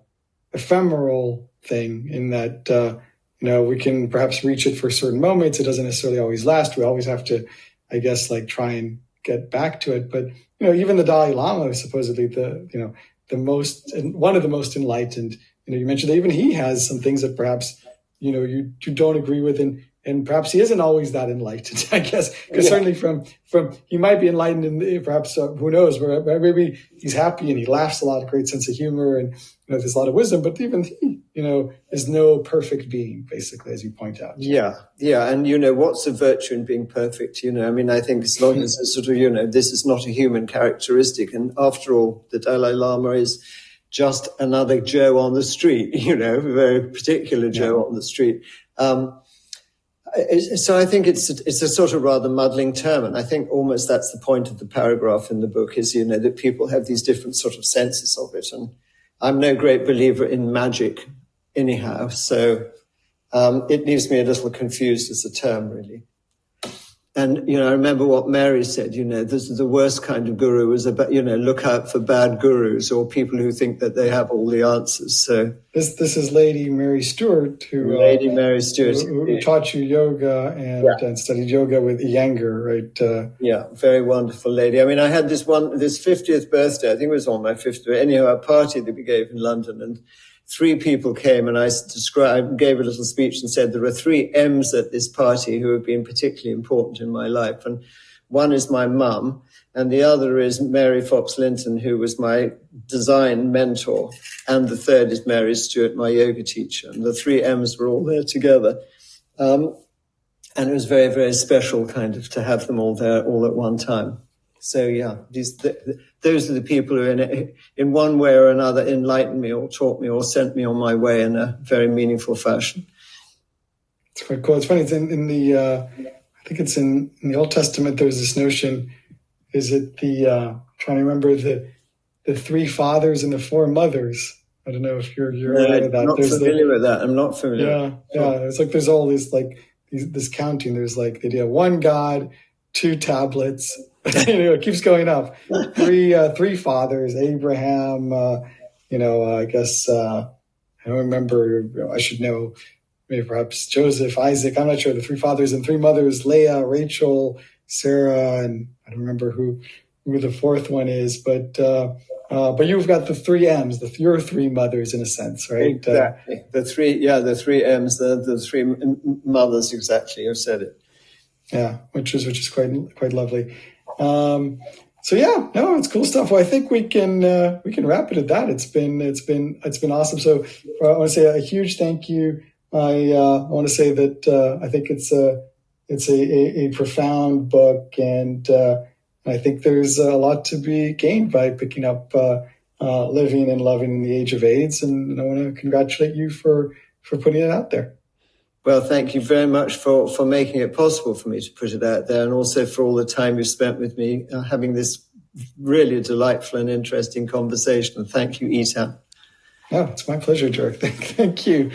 ephemeral thing, in that we can perhaps reach it for certain moments. It doesn't necessarily always last. We always have to, try and get back to it. But even the Dalai Lama is supposedly one of the most enlightened. You mentioned that even he has some things that perhaps you don't agree with in and perhaps he isn't always that enlightened, I guess, because certainly from he might be enlightened, and perhaps who knows, maybe he's happy and he laughs a lot, a great sense of humor, and there's a lot of wisdom. But even he, is no perfect being, basically, as you point out. Yeah, and what's the virtue in being perfect? I think as long as it's sort of this is not a human characteristic, and after all, the Dalai Lama is just another Joe on the street, a very particular Joe on the street. So I think it's a sort of rather muddling term, and I think almost that's the point of the paragraph in the book is, that people have these different sort of senses of it, and I'm no great believer in magic anyhow, so it leaves me a little confused as a term, really. And, I remember what Mary said, this is the worst kind of guru is about, look out for bad gurus or people who think that they have all the answers. So this is Lady Mary Stuart, who taught you yoga and studied yoga with Iyengar, right? Yeah, very wonderful lady. I had this 50th birthday, I think it was on my 50th, anyhow, a party that we gave in London, and 3 people came, and I gave a little speech and said there are 3 M's at this party who have been particularly important in my life. And one is my mum, and the other is Mary Fox Linton, who was my design mentor. And the third is Mary Stewart, my yoga teacher. And the 3 M's were all there together. And it was very, very special kind of to have them all there all at one time. So, yeah, those are the people who in one way or another enlightened me or taught me or sent me on my way in a very meaningful fashion. It's quite cool. It's funny. It's in the, I think it's in the Old Testament, there's this notion, is it trying to remember the 3 fathers and the 4 mothers. I don't know if you're aware of that. I'm not familiar with that. I'm not familiar. Yeah. It's like there's all this, like, this counting. There's like the idea of 1 God, 2 tablets. It keeps going up. 3 fathers, Abraham, I guess, I don't remember, I should know, maybe perhaps Joseph, Isaac, I'm not sure, the 3 fathers, and 3 mothers, Leah, Rachel, Sarah, and I don't remember who the 4th one is, but you've got the 3 M's, your 3 mothers in a sense, right? Exactly. The 3 M's, the 3 mothers, exactly, you've said it. Yeah, which is quite lovely. It's cool stuff. Well, I think we can wrap it at that. It's been awesome. So I want to say a huge thank you. I want to say that I think it's a profound book, and I think there's a lot to be gained by picking up Living and Loving in the Age of AIDS. And I want to congratulate you for putting it out there. Well, thank you very much for making it possible for me to put it out there, and also for all the time you've spent with me having this really delightful and interesting conversation. And thank you, Etan. Oh, it's my pleasure, George. Thank you.